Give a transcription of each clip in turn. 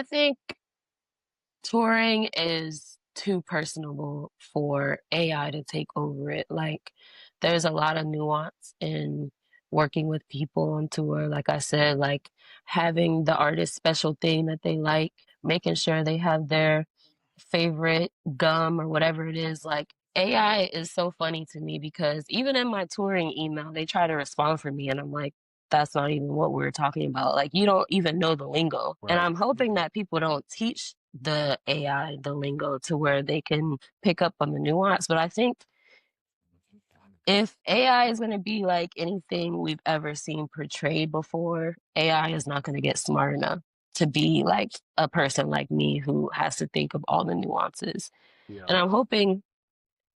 I think touring is too personable for AI to take over it. Like, there's a lot of nuance in working with people on tour. Like I said, like having the artist special thing that they like, making sure they have their favorite gum or whatever it is. Like, AI is so funny to me because even in my touring email, they try to respond for me, and I'm like, that's not even what we're talking about. Like, you don't even know the lingo. And Right. I'm hoping that people don't teach the AI the lingo to where they can pick up on the nuance. But I think if AI is going to be like anything we've ever seen portrayed before, AI is not going to get smart enough to be like a person like me who has to think of all the nuances. Yeah. And I'm hoping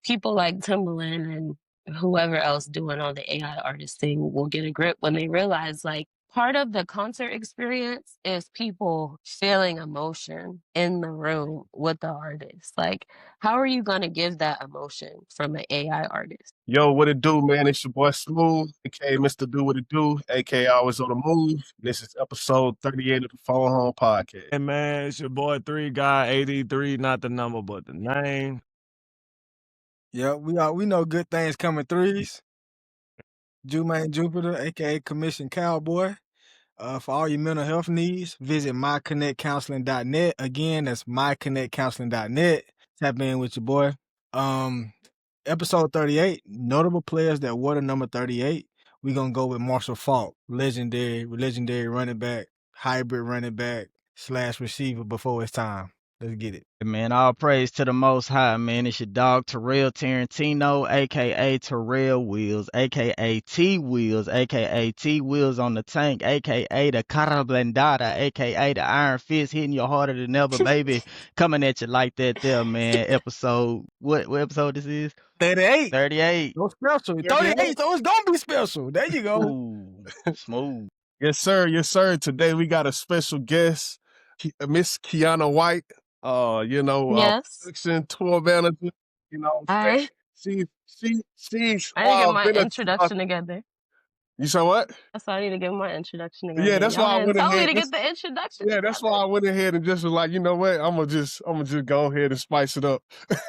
people like Timbaland and whoever else doing all the AI artist thing will get a grip when they realize like part of the concert experience is people feeling emotion in the room with the artist. Like, how are you going to give that emotion from an AI artist? Yo, what it do, man? It's your boy Smooth, aka Mr. Do What It Do, aka Always on the Move. This is episode 38 of the Phone Home Podcast. Hey man, it's your boy 3 Guy 83, not the number but the name. Yeah, we know good things coming threes. Jumaine Jupiter, aka Commission Cowboy. For all your mental health needs, visit myconnectcounseling.net. Again, that's myconnectcounseling.net. Tap in with your boy. Episode 38, notable players that wore the number 38. We're gonna go with Marshall Faulk, legendary running back, hybrid running back / receiver before his time. Let's get it. Man, all praise to the Most High, man. It's your dog Terrell Tarantino, aka Terrell Wheels, aka T Wheels, aka T Wheels on the tank, aka the Cara Blendada, aka the Iron Fist hitting you harder than ever, baby. Coming at you like that there, man. Episode, what episode this is? 38. 38. No special. 38, so it's gonna be special. There you go. Ooh, smooth. Yes, sir. Yes, sir. Today we got a special guest, Miss Kyana White. Yes. Production tour manager. You know, what I'm I saying? She's I need to get my been a. introduction together. You said what? That's why I need to get my introduction together. Yeah, that's Y'all why I didn't went tell me ahead. to get the introduction Yeah, that's why together. I went ahead and just was like, you know what? I'm gonna just go ahead and spice it up.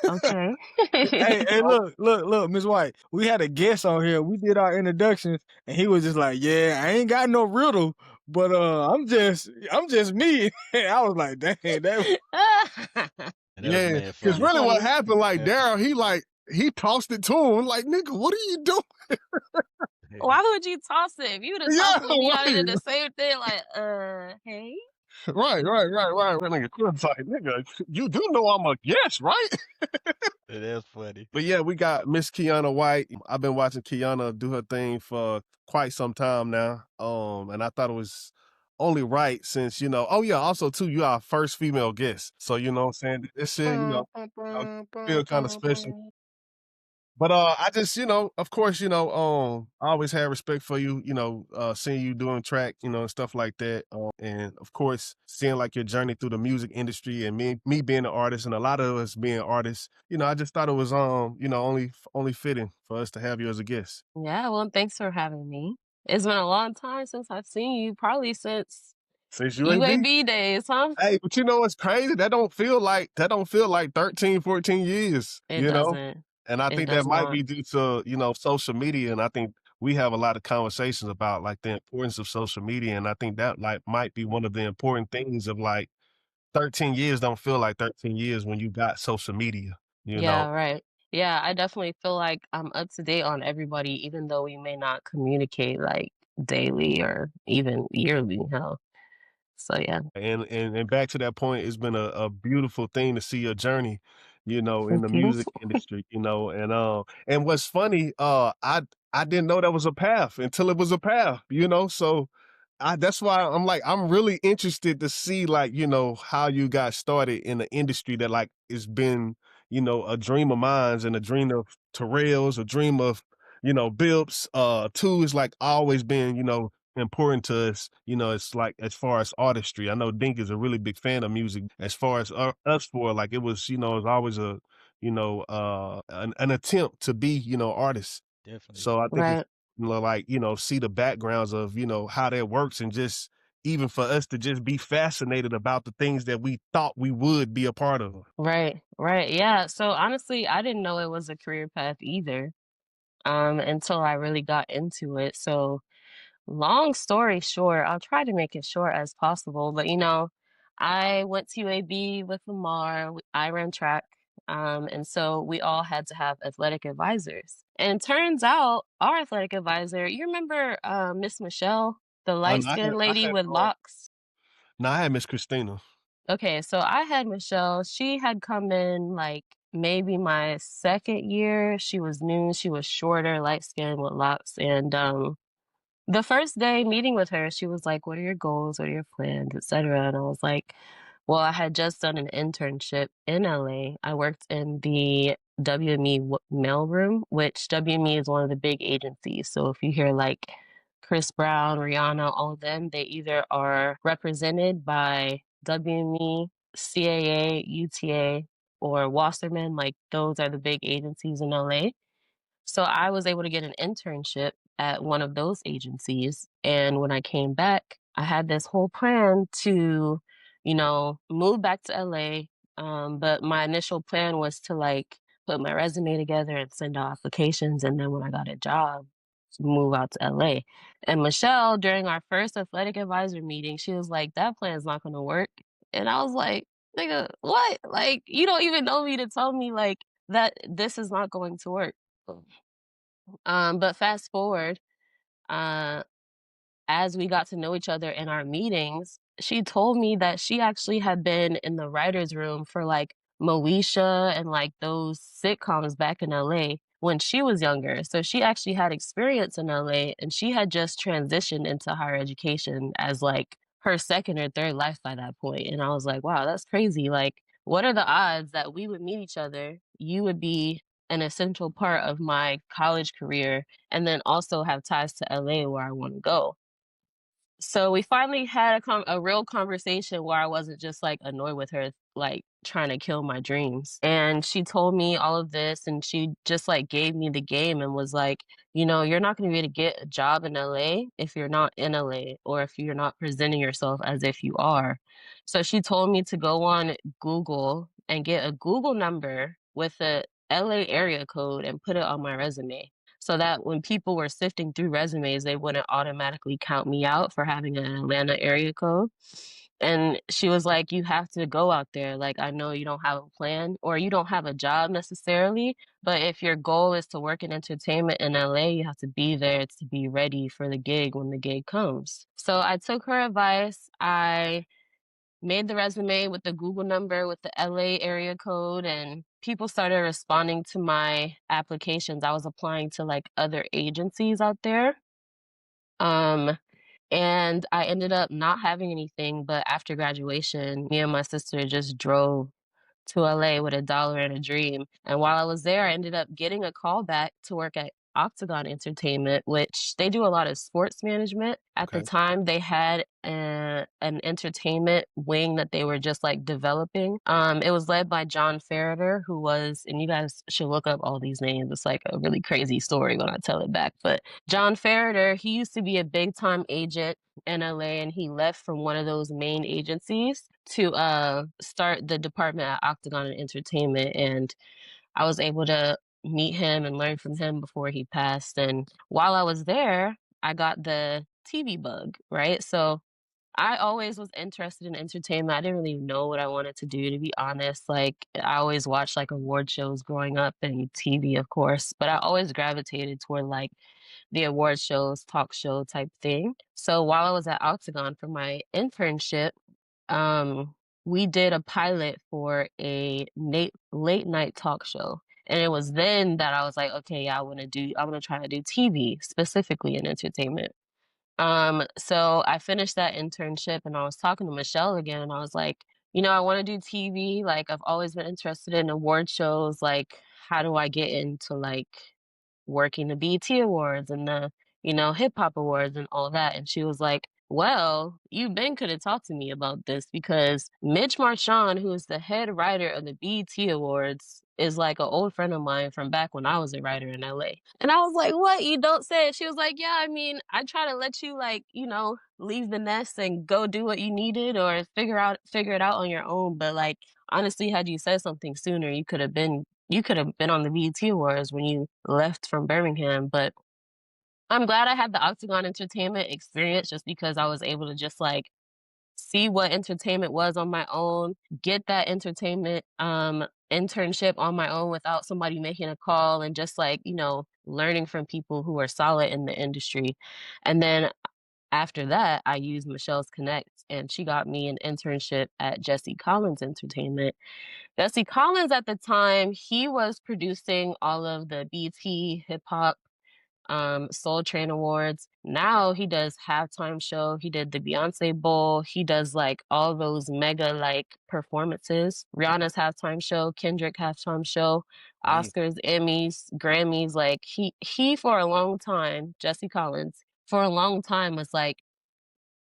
Okay. Hey, look, Miss White. We had a guest on here. We did our introductions, and he was just like, "Yeah, I ain't got no riddle, but I'm just me." I was like, "Dang, that." Yeah, because really what happened, like Daryl, he tossed it to him, like, nigga, what are you doing? Why would you toss it? If you would have tossed it to me, I would have did the same thing. Like, hey. Right. That nigga Clint's like, nigga, you do know I'm a guest, right? It is funny. But yeah, we got Miss Kyana White. I've been watching Kyana do her thing for quite some time now. And I thought it was only right since, also too, you are our first female guest. So, you know what I'm saying? This shit, feel kind of special. But I just, of course, I always had respect for you, seeing you doing track, and stuff like that. And of course, seeing like your journey through the music industry and me being an artist and a lot of us being artists, I just thought it was only fitting for us to have you as a guest. Yeah, well, thanks for having me. It's been a long time since I've seen you, probably since UAB days, huh? Hey, but you know what's crazy? That don't feel like 13, 14 years. It doesn't. And I think that might be due to, social media. And I think we have a lot of conversations about like the importance of social media. And I think that like might be one of the important things of like 13 years don't feel like 13 years when you got social media, Yeah, right. Yeah, I definitely feel like I'm up to date on everybody, even though we may not communicate like daily or even yearly, hell. So yeah. And back to that point, it's been a beautiful thing to see your journey, in Thank the you. music industry, and what's funny, I didn't know that was a path until it was a path, so that's why I'm like, I'm really interested to see like, how you got started in the industry that like it's been, a dream of mine and a dream of Terrell's, a dream of, Bilps, too, is like always been, important to us, it's like as far as artistry. I know Dink is a really big fan of music. As far as us for like it was, it's always a, an attempt to be, artists. Definitely. So I think it's Right. like, see the backgrounds of, how that works and just even for us to just be fascinated about the things that we thought we would be a part of. Right, right. Yeah. So honestly, I didn't know it was a career path either, until I really got into it. So long story short, I'll try to make it short as possible, but I went to UAB with Lamar. I ran track. And so we all had to have athletic advisors. And turns out our athletic advisor, you remember Miss Michelle, the Oh, light no, skinned lady with uh, locks? no, I had Miss Christina. Okay, so I had Michelle. She had come in like maybe my second year. She was new, she was shorter, light skinned with locks. And the first day meeting with her, she was like, "What are your goals? What are your plans, etc." And I was like, "Well, I had just done an internship in LA. I worked in the WME mailroom, which WME is one of the big agencies. So if you hear like Chris Brown, Rihanna, all of them, they either are represented by WME, CAA, UTA, or Wasserman. Like those are the big agencies in LA. So I was able to get an internship at one of those agencies. And when I came back, I had this whole plan to, move back to LA. But my initial plan was to like put my resume together and send out applications. And then when I got a job, move out to LA. And Michelle, during our first athletic advisor meeting, she was like, "That plan is not going to work." And I was like, "Nigga, what? Like, you don't even know me to tell me like that this is not going to work." But fast forward, uh, as we got to know each other in our meetings, she told me that she actually had been in the writer's room for like Moesha and like those sitcoms back in LA when she was younger. So she actually had experience in LA and she had just transitioned into higher education as like her second or third life by that point. And I was like, wow, that's crazy. Like, what are the odds that we would meet each other? You would be an essential part of my college career and then also have ties to LA where I want to go. So we finally had a real conversation where I wasn't just like annoyed with her, like trying to kill my dreams. And she told me all of this and she just like gave me the game and was like, you're not going to be able to get a job in LA if you're not in LA or if you're not presenting yourself as if you are. So she told me to go on Google and get a Google number with a LA area code and put it on my resume so that when people were sifting through resumes, they wouldn't automatically count me out for having an Atlanta area code. And she was like, you have to go out there. Like, I know you don't have a plan or you don't have a job necessarily, but if your goal is to work in entertainment in LA, you have to be there to be ready for the gig when the gig comes. So I took her advice. I made the resume with the Google number with the LA area code and people started responding to my applications. I was applying to like other agencies out there. And I ended up not having anything, but after graduation, me and my sister just drove to LA with $1 and a dream. And while I was there, I ended up getting a call back to work at Octagon Entertainment, which they do a lot of sports management. At the Okay. time, they had an entertainment wing that they were just like developing. It was led by John Ferreter, who was, and you guys should look up all these names. It's like a really crazy story when I tell it back. But John Ferreter, he used to be a big time agent in LA and he left from one of those main agencies to start the department at Octagon and Entertainment. And I was able to meet him and learn from him before he passed. And while I was there, I got the TV bug, right? So I always was interested in entertainment. I didn't really know what I wanted to do, to be honest. Like, I always watched like award shows growing up and TV, of course, but I always gravitated toward like the award shows, talk show type thing. So while I was at Octagon for my internship, um, we did a pilot for a late night talk show. And it was then that I was like, okay, yeah, I want to try to do TV specifically in entertainment. So I finished that internship and I was talking to Michelle again and I was like, I want to do TV. Like I've always been interested in award shows. Like, how do I get into like working the BET Awards and the, hip hop awards and all that? And she was like, well, you Ben could have talked to me about this because Mitch Marchand, who is the head writer of the BET Awards, is like an old friend of mine from back when I was a writer in LA. And I was like, what? You don't say it. She was like, yeah, I mean, I try to let you like, you know, leave the nest and go do what you needed or figure it out on your own. But like, honestly, had you said something sooner, you could have been on the BET Awards when you left from Birmingham. But I'm glad I had the Octagon Entertainment experience just because I was able to just like see what entertainment was on my own, get that entertainment internship on my own without somebody making a call and just like, you know, learning from people who are solid in the industry. And then after that, I used Michelle's Connect and she got me an internship at Jesse Collins Entertainment. Jesse Collins at the time, he was producing all of the BT hip hop Soul Train Awards. Now he does halftime show. He did the Beyonce Bowl. He does like all those mega like performances. Rihanna's halftime show, Kendrick halftime show, Oscars, Emmys, Grammys. Like he for a long time, Jesse Collins, for a long time was like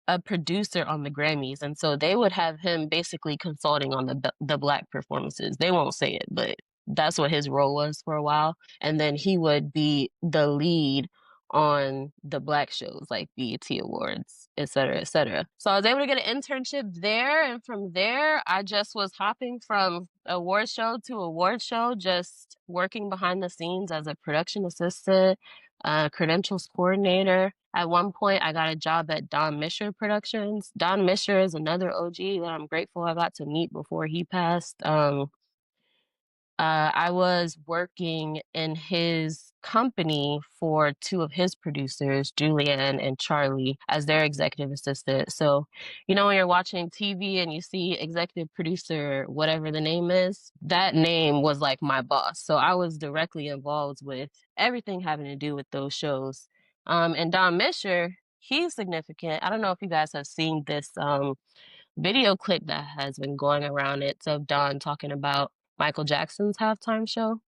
a producer on the Grammys, and so they would have him basically consulting on the black performances. They won't say it, but that's what his role was for a while. And then he would be the lead on the black shows like BET Awards, et cetera, et cetera. So I was able to get an internship there, and from there, I just was hopping from award show to award show, just working behind the scenes as a production assistant, credentials coordinator. At one point, I got a job at Don Misher Productions. Don Misher is another OG that I'm grateful I got to meet before he passed. I was working in his company for two of his producers, Julianne and Charlie, as their executive assistant. So, you know, when you're watching TV and you see executive producer, whatever the name is, that name was like my boss. So I was directly involved with everything having to do with those shows. And Don Misher, he's significant. I don't know if you guys have seen this video clip that has been going around. It's of Don talking about Michael Jackson's halftime show,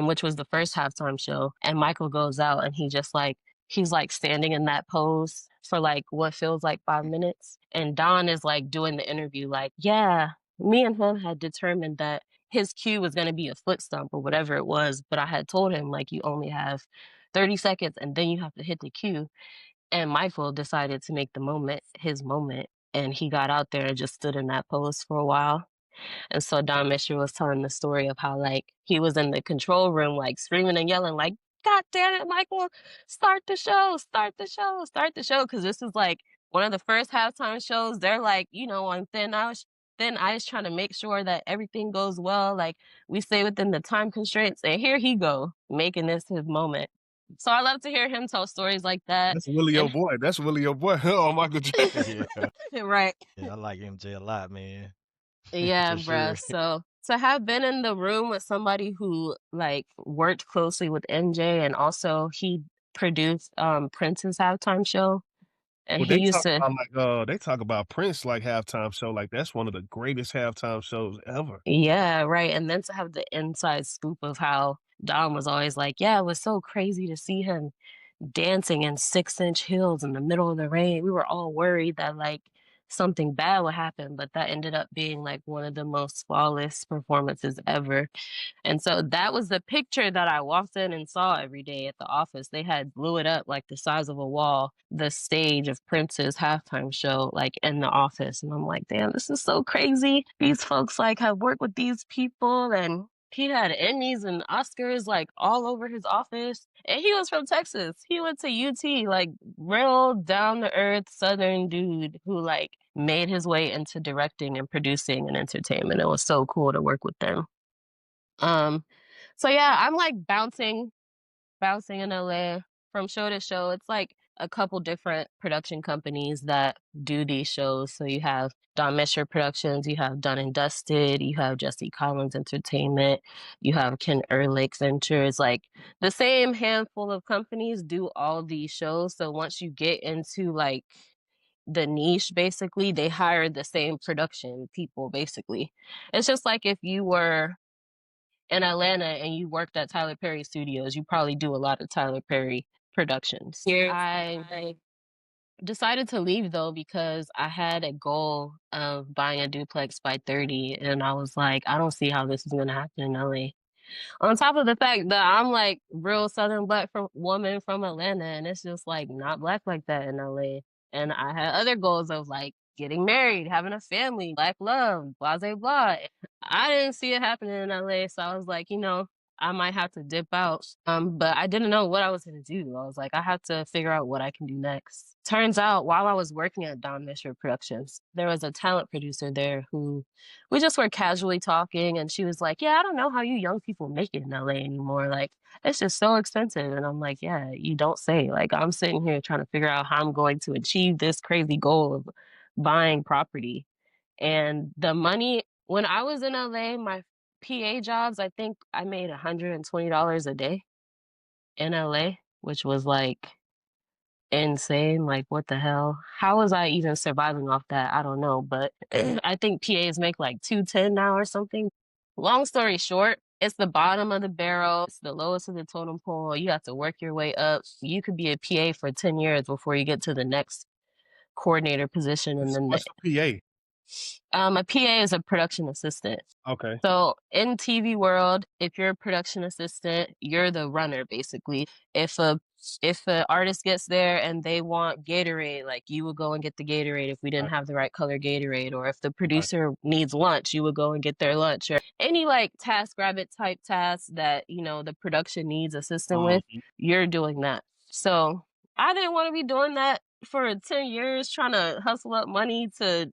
which was the first halftime show. And Michael goes out and he's like standing in that pose for like what feels like 5 minutes. And Don is like doing the interview, like, yeah, me and him had determined that his cue was going to be a foot stomp or whatever it was. But I had told him, like, you only have 30 seconds and then you have to hit the cue. And Michael decided to make the moment his moment. And he got out there and just stood in that pose for a while. And so Don Misher was telling the story of how like he was in the control room, like screaming and yelling, like, God damn it, Michael, start the show, start the show, start the show. Cause this is like one of the first halftime shows. They're like, you know, on thin ice trying to make sure that everything goes well. Like we stay within the time constraints. And here he go, making this his moment. So I love to hear him tell stories like that. That's Willie your And boy. That's Willie your boy. Oh, Michael Jackson. Yeah. right. Yeah, I like MJ a lot, man. Yeah, For bruh. sure. So to have been in the room with somebody who like worked closely with MJ and also he produced Prince's halftime show and Well, he they used talk to about they talk about Prince like halftime show, like that's one of the greatest halftime shows ever. yeah, right. And then to have the inside scoop of how Don was always like, yeah, it was so crazy to see him dancing in 6-inch heels in the middle of the rain. We were all worried that like something bad would happen, but that ended up being like one of the most flawless performances ever. And so that was the picture that I walked in and saw every day at the office. They had blew it up like the size of a wall, the stage of Prince's halftime show, like in the office. And I'm like, damn, this is so crazy. These folks like have worked with these people and he had Emmys and Oscars like all over his office. And he was from Texas. He went to UT, like real down to earth Southern dude who like made his way into directing and producing and entertainment. It was so cool to work with them. Um, so yeah, I'm like bouncing in LA from show to show. It's like a couple different production companies that do these shows. So you have Don Misher Productions, you have Dun and Dusted, you have Jesse Collins Entertainment, you have Ken Ehrlich Ventures. Like the same handful of companies do all these shows. So once you get into like the niche, basically, they hire the same production people, basically. It's just like if you were in Atlanta and you worked at Tyler Perry Studios, you probably do a lot of Tyler Perry productions. Decided to leave though because I had a goal of buying a duplex by 30, and I was like, I don't see how this is gonna happen in LA. On top of the fact that I'm like real Southern black woman from Atlanta, and it's just like not black like that in LA. And I had other goals of like getting married, having a family, black love, blah blah blah. I didn't see it happening in LA, so I was like, I might have to dip out. But I didn't know what I was gonna do. I was like, I have to figure out what I can do next. Turns out, while I was working at Don Misher Productions, there was a talent producer there who we just were casually talking, and she was like, yeah, I don't know how you young people make it in LA anymore. Like, it's just so expensive. And I'm like, yeah, you don't say. Like, I'm sitting here trying to figure out how I'm going to achieve this crazy goal of buying property. And the money, when I was in LA, my PA jobs, I think I made $120 a day in LA, which was like insane. Like, what the hell? How was I even surviving off that? I don't know. But I think PAs make like 210 now or something. Long story short, it's the bottom of the barrel. It's the lowest of the totem pole. You have to work your way up. You could be a PA for 10 years before you get to the next coordinator position. And then What's a PA? a PA is a production assistant. Okay. So in TV world, if you're a production assistant, you're the runner basically. If a artist gets there and they want Gatorade, like you would go and get the Gatorade if we didn't Right. have the right color Gatorade, or if the Right. producer needs lunch, you would go and get their lunch, or any like task rabbit type tasks that, the production needs assistant with, you're doing that. So I didn't want to be doing that for 10 years trying to hustle up money to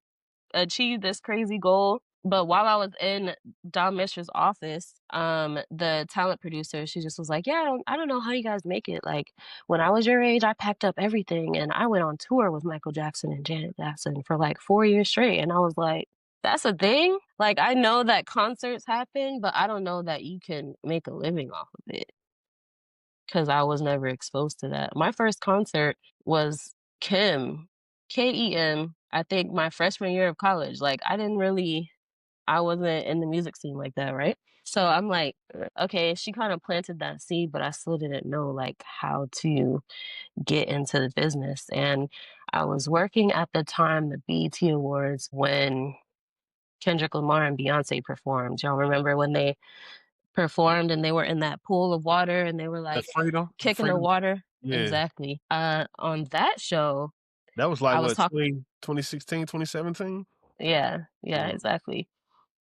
achieve this crazy goal. But while I was in Don Mishra's office, the talent producer, she just was like, yeah, I don't know how you guys make it. Like, when I was your age, I packed up everything and I went on tour with Michael Jackson and Janet Jackson for like 4 years straight. And I was like, that's a thing? Like, I know that concerts happen, but I don't know that you can make a living off of it, because I was never exposed to that. My first concert was Kim, Kem, I think my freshman year of college. Like, I wasn't in the music scene like that, right? So I'm like, okay, she kind of planted that seed, but I still didn't know like how to get into the business. And I was working at the time, the BET Awards, when Kendrick Lamar and Beyonce performed. Y'all remember when they performed and they were in that pool of water and they were The like Freedom. kicking the water? Yeah. Exactly. On that show, That was like I was what, talking. 2016, 2017? Yeah, exactly.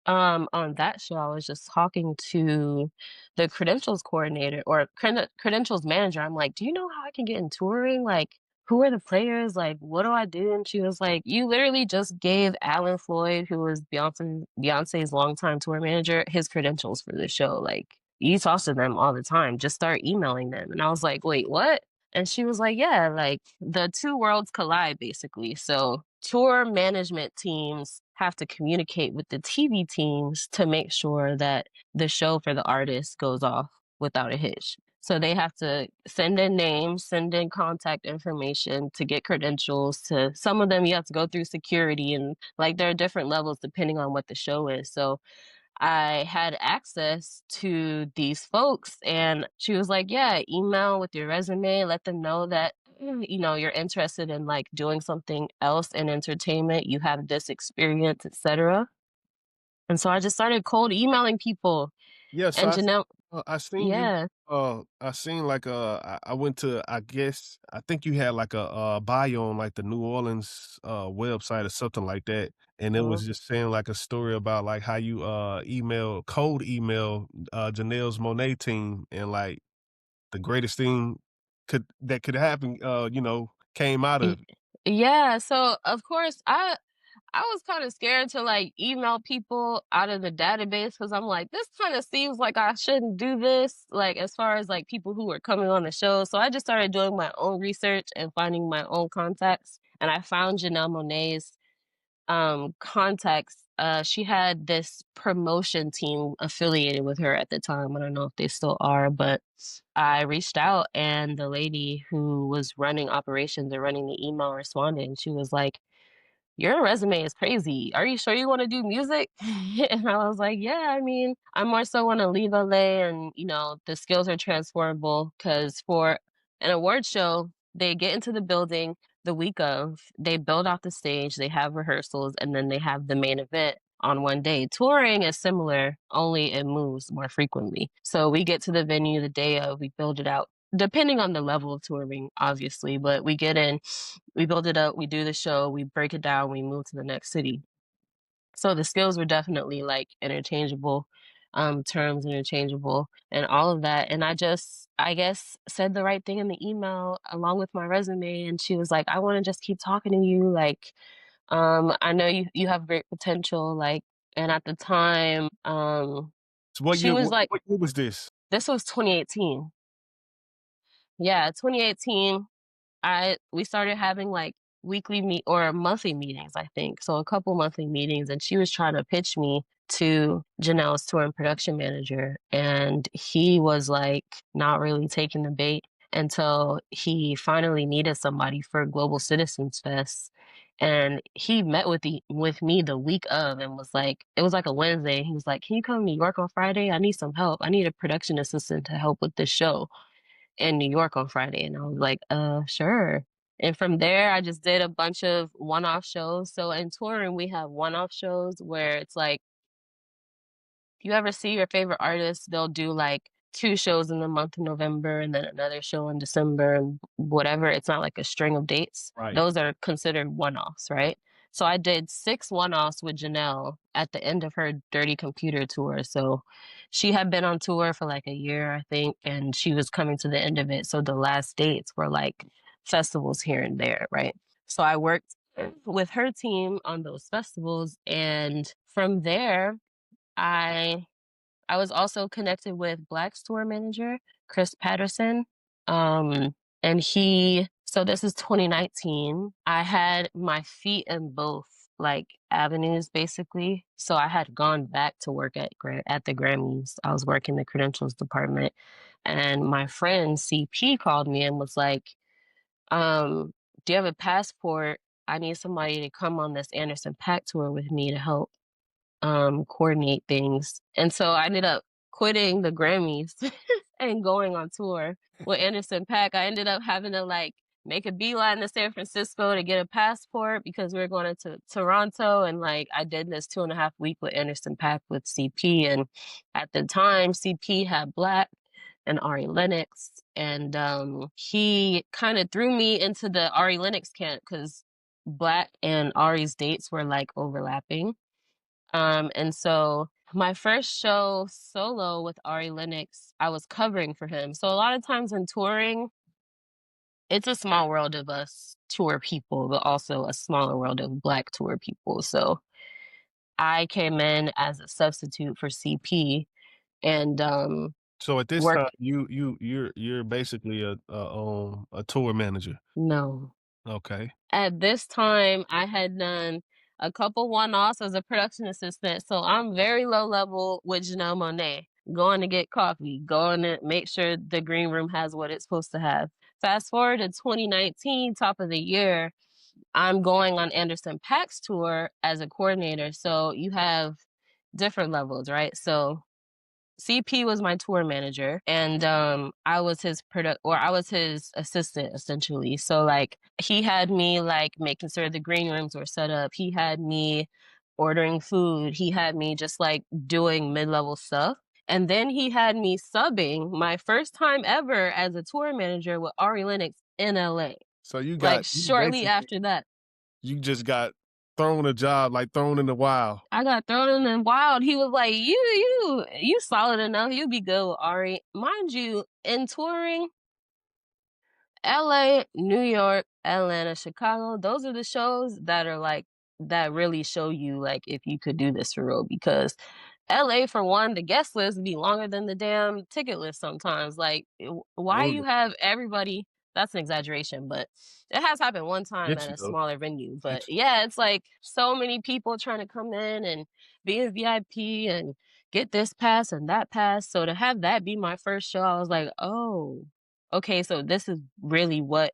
On that show, I was just talking to the credentials coordinator or credentials manager. I'm like, do you know how I can get in touring? Like, who are the players? Like, what do I do? And she was like, you literally just gave Alan Floyd, who was Beyonce's longtime tour manager, his credentials for the show. Like, you talk to them all the time. Just start emailing them. And I was like, wait, what? And she was like, yeah, like the two worlds collide basically. So tour management teams have to communicate with the TV teams to make sure that the show for the artist goes off without a hitch. So they have to send in names, send in contact information to get credentials. To some of them, you have to go through security, and like there are different levels depending on what the show is. So I had access to these folks, and she was like, yeah, email with your resume, let them know that you're interested in like doing something else in entertainment, you have this experience, etc. And so I just started cold emailing people. Yeah, so And Janelle, I seen you. yeah. I seen like I went to, I guess I think you had like a bio on like the New Orleans website or something like that, and it was just saying like a story about like how you cold email Janelle's Monet team, and like the greatest thing that could happen came out of it. Yeah, so of course I was kind of scared to like email people out of the database, because I'm like, this kind of seems like I shouldn't do this, like as far as like people who were coming on the show. So I just started doing my own research and finding my own contacts. And I found Janelle Monae's contacts. She had this promotion team affiliated with her at the time. I don't know if they still are, but I reached out and the lady who was running operations or running the email responded, and she was like, your resume is crazy. Are you sure you want to do music? And I was like, yeah, I mean, I more so want to leave LA, and, the skills are transferable, because for an award show, they get into the building, the week of. They build out the stage, they have rehearsals, and then they have the main event on one day. Touring is similar, only it moves more frequently. So we get to the venue the day of, we build it out, depending on the level of touring, obviously, but we get in, we build it up, we do the show, we break it down, we move to the next city. So the skills were definitely like interchangeable, terms interchangeable and all of that. And I guess, said the right thing in the email along with my resume. And she was like, I want to just keep talking to you. Like, I know you have great potential. Like, and at the time, So what she year? was like, What year was this? this was 2018. Yeah, 2018. We started having like weekly meet or monthly meetings, I think. So a couple monthly meetings, and she was trying to pitch me to Janelle's tour and production manager, and he was like not really taking the bait until he finally needed somebody for Global Citizens Fest. And he met with me the week of and was like, it was like a Wednesday. He was like, can you come to New York on Friday? I need some help. I need a production assistant to help with this show in New York on Friday. And I was like, sure. And from there, I just did a bunch of one-off shows. So in touring, we have one-off shows where it's like, you ever see your favorite artist, they'll do like 2 shows in the month of November and then another show in December and whatever. It's not like a string of dates. Right. Those are considered one-offs, right? So I did 6 one-offs with Janelle at the end of her Dirty Computer tour. So she had been on tour for like a year, I think, and she was coming to the end of it. So the last dates were like festivals here and there, right? So I worked with her team on those festivals, and from there, I I was also connected with Black's tour manager, Chris Patterson. And so this is 2019. I had my feet in both like avenues basically. So I had gone back to work at the Grammys. I was working the credentials department, and my friend CP called me and was like, do you have a passport? I need somebody to come on this Anderson .Paak tour with me to help coordinate things. And so I ended up quitting the Grammys and going on tour with Anderson .Paak. I ended up having to like make a beeline to San Francisco to get a passport because we were going to Toronto. And like I did this 2.5 week with Anderson .Paak with CP. And at the time, CP had Black and Ari Lennox. And he kind of threw me into the Ari Lennox camp because Black and Ari's dates were like overlapping. And so my first show solo with Ari Lennox, I was covering for him. So a lot of times in touring, it's a small world of us tour people, but also a smaller world of Black tour people. So I came in as a substitute for CP and So at this worked. time, you're basically a tour manager. No. Okay. At this time, I had done a couple one-offs as a production assistant, so I'm very low level with Janelle Monáe. Going to get coffee, going to make sure the green room has what it's supposed to have. Fast forward to 2019, top of the year, I'm going on Anderson .Paak's tour as a coordinator. So you have different levels, right? So CP was my tour manager, and I was his assistant essentially. So like he had me like making sure the green rooms were set up. He had me ordering food. He had me just like doing mid-level stuff. And then he had me subbing my first time ever as a tour manager with Ari Lennox in LA. So you Like shortly after that. You just got thrown a job, like thrown in the wild. I got thrown in the wild. He was like, you solid enough. You be good with Ari. Mind you, in touring, LA, New York, Atlanta, Chicago, those are the shows that are like, that really show you like if you could do this for real. Because LA, for one, the guest list be longer than the damn ticket list sometimes. Like, why you have everybody? That's an exaggeration, but it has happened one time at a smaller venue. But yeah, it's like so many people trying to come in and be a VIP and get this pass and that pass. So to have that be my first show, I was like, oh, okay, so this is really what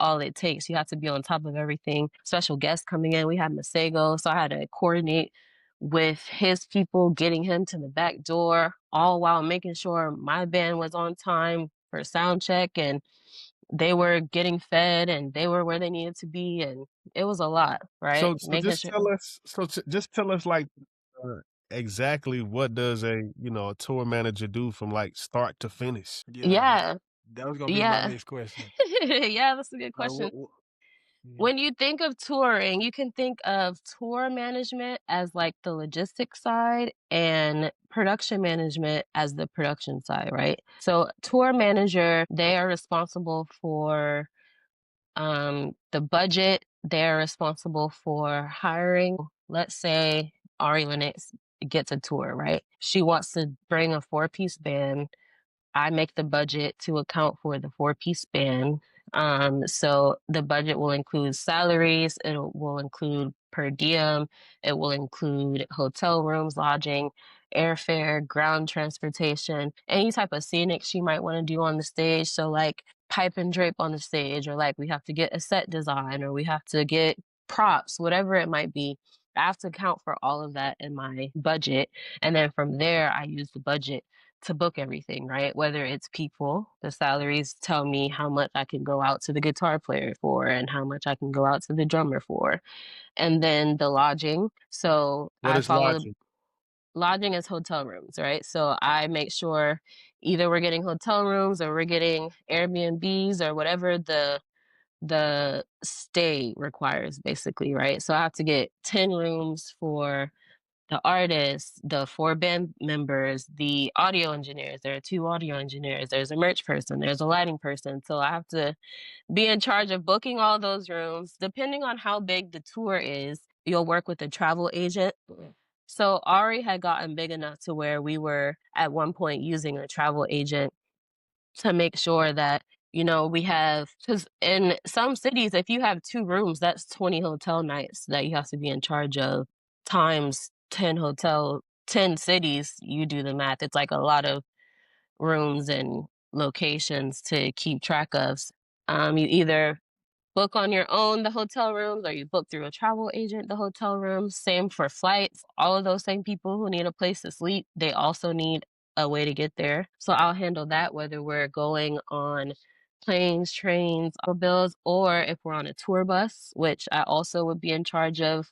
all it takes. You have to be on top of everything. Special guests coming in. We had Masego, so I had to coordinate with his people, getting him to the back door, all while making sure my band was on time for sound check. And they were getting fed and they were where they needed to be, and it was a lot, right? So Making just sure. tell us. Just tell us like uh, exactly what does a tour manager do from like start to finish. Yeah, Yeah, that was gonna be my yeah. next question. Yeah, that's a good Like, question. Mhm. When you think of touring, you can think of tour management as like the logistics side and production management as the production side, right? So, tour manager, they are responsible for the budget. They're responsible for hiring. Let's say Ari Lennox gets a tour, right? She wants to bring a four-piece band. I make the budget to account for the four-piece band. So the budget will include salaries, it will include per diem, it will include hotel rooms, lodging, airfare, ground transportation, any type of scenic she might want to do on the stage. So like pipe and drape on the stage, or like we have to get a set design, or we have to get props, whatever it might be. I have to account for all of that in my budget. And then from there, I use the budget to book everything, right? Whether it's people, the salaries tell me how much I can go out to the guitar player for and how much I can go out to the drummer for. And then the lodging. So What I is follow lodging? lodging as hotel rooms, right? So I make sure either we're getting hotel rooms or we're getting Airbnbs or whatever the stay requires basically, right? So I have to get 10 rooms for the artists, the four band members, the audio engineers. There are two audio engineers. There's a merch person. There's a lighting person. So I have to be in charge of booking all those rooms. Depending on how big the tour is, you'll work with a travel agent. So Ari had gotten big enough to where we were at one point using a travel agent to make sure that we have, because in some cities if you have two rooms, that's 20 hotel nights that you have to be in charge of, times 10 cities. You do the math, it's like a lot of rooms and locations to keep track of. You either book on your own the hotel rooms, or you book through a travel agent the hotel rooms. Same for flights. All of those same people who need a place to sleep, they also need a way to get there. So I'll handle that, whether we're going on planes, trains, automobiles, or if we're on a tour bus, which I also would be in charge of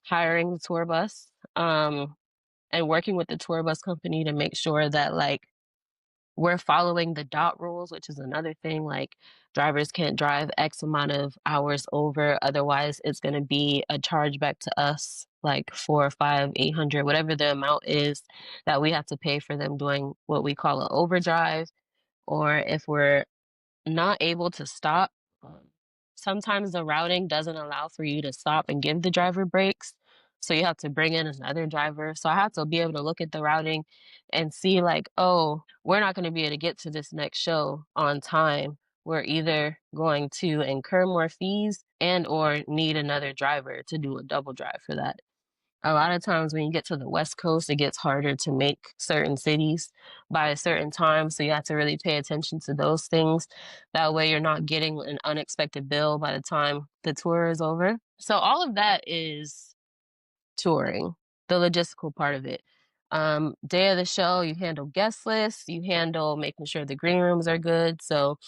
hiring the tour bus, and working with the tour bus company to make sure that like we're following the dot rules, which is another thing. Like drivers can't drive X amount of hours over, otherwise it's going to be a charge back to us, like 4 or 5, 800, whatever the amount is that we have to pay for them doing what we call an overdrive. Or if we're not able to stop. Sometimes the routing doesn't allow for you to stop and give the driver breaks. So you have to bring in another driver. So I have to be able to look at the routing and see like, oh, we're not going to be able to get to this next show on time. We're either going to incur more fees and or need another driver to do a double drive for that. A lot of times when you get to the West Coast, it gets harder to make certain cities by a certain time. So you have to really pay attention to those things. That way you're not getting an unexpected bill by the time the tour is over. So all of that is touring, the logistical part of it. Day of the show, you handle guest lists, you handle making sure the green rooms are good. So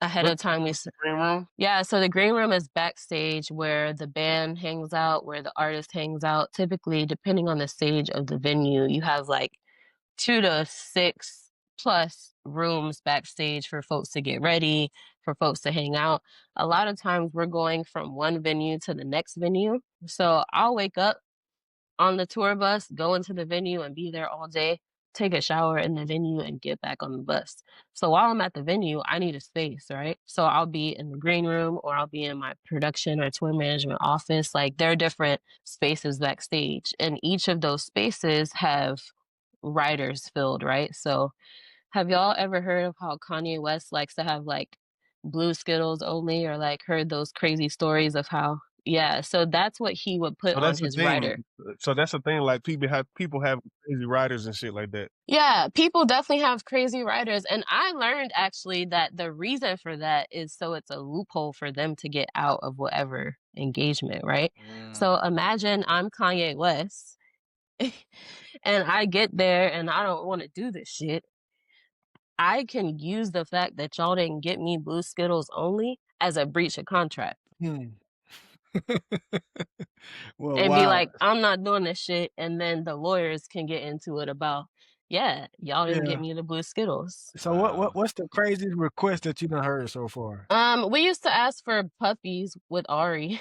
ahead What of time what's the green room? yeah, so the green room is backstage where the band hangs out, where the artist hangs out. Typically, depending on the stage of the venue, you have like 2 to 6 plus rooms backstage for folks to get ready, for folks to hang out. A lot of times we're going from one venue to the next venue. So I'll wake up on the tour bus, go into the venue and be there all day, take a shower in the venue and get back on the bus. So while I'm at the venue, I need a space, right? So I'll be in the green room or I'll be in my production or tour management office. Like there are different spaces backstage, and each of those spaces have writers filled, right? So have y'all ever heard of how Kanye West likes to have like blue Skittles only, or like heard those crazy stories of how, yeah, so that's what he would put So on that's the his thing. writer. So that's the thing. Like people have crazy riders and shit like that. Yeah, people definitely have crazy writers. And I learned actually that the reason for that is so it's a loophole for them to get out of whatever engagement, right? So imagine I'm Kanye West and I get there and I don't want to do this shit. I can use the fact that y'all didn't get me blue Skittles only as a breach of contract Hmm. Well, and be wow. like, I'm not doing this shit. And then the lawyers can get into it about, yeah, y'all didn't Yeah. get me the blue Skittles. So what's the craziest request that you done heard so far? We used to ask for puppies with Ari,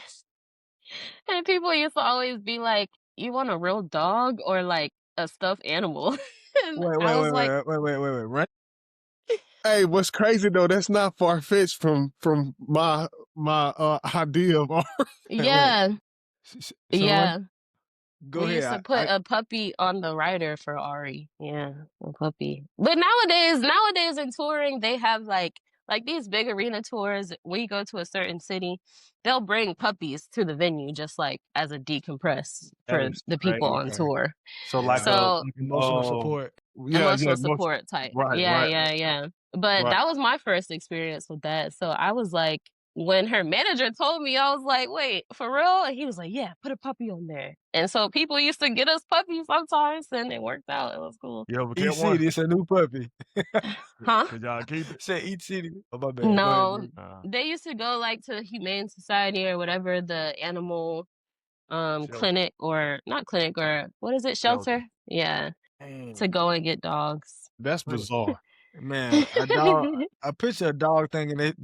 and people used to always be like, "You want a real dog or like a stuffed animal?" And Wait, I wait, was wait, like, wait, wait, wait, wait, wait. Run. Hey, what's crazy though? That's not far fetched from my idea of art. Wait. "Yeah, So run. yeah." Go We used ahead. to put a puppy on the rider for Ari. Yeah, a puppy. But nowadays in touring, they have like these big arena tours. When you go to a certain city, they'll bring puppies to the venue just like as a decompress That for is the people on crazy. Okay. tour. So Yeah. So like Emotional support. emotional most support type. right, Yeah, right, yeah, yeah. But right. that was my first experience with that. So I was like, when her manager told me, I was like, wait, for real? And he was like, yeah, put a puppy on there. And so people used to get us puppies sometimes, and it worked out. It was cool. You ever Each get one? city, it's a new puppy. Huh? Could y'all keep it? Say each city. Oh, my bad. Go ahead, No, bro. they used to go like to Humane Society or whatever, the animal Shelter. clinic, or not clinic, or what is it, Shelter. shelter? Yeah, to Dang. go and get dogs. That's bizarre. Man, a dog. I picture a dog thinking that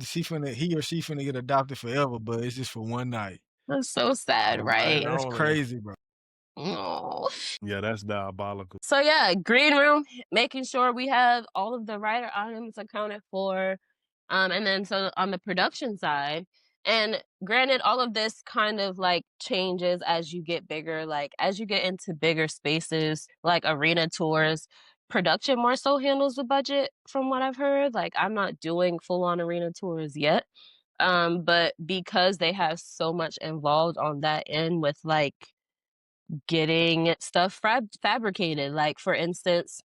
he or she finna get adopted forever, but it's just for one night. That's so sad, One night right? That's only. crazy, bro. Oh. Yeah, that's diabolical. So yeah, green room, making sure we have all of the rider items accounted for. And then so on the production side, and granted, all of this kind of like changes as you get bigger, like as you get into bigger spaces, like arena tours, production more so handles the budget from what I've heard. Like I'm not doing full on arena tours yet. But because they have so much involved on that end with like getting stuff fabricated. Like, for instance,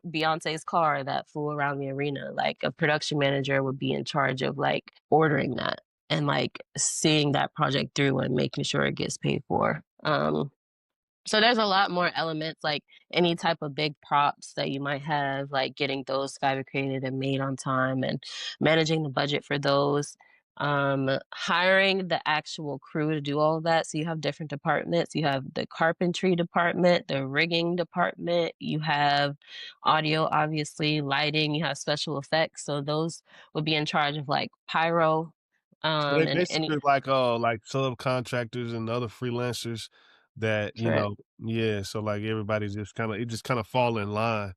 Beyonce's car that flew around the arena, like a production manager would be in charge of like ordering that and like seeing that project through and making sure it gets paid for. So there's a lot more elements, like any type of big props that you might have, like getting those fabricated and made on time and managing the budget for those. Hiring the actual crew to do all of that. So you have different departments. You have the carpentry department, the rigging department, you have audio, obviously, lighting, you have special effects. So those would be in charge of like pyro, So they and any basically like subcontractors and other freelancers that, correct. yeah, so like everybody's just kind of fall in line,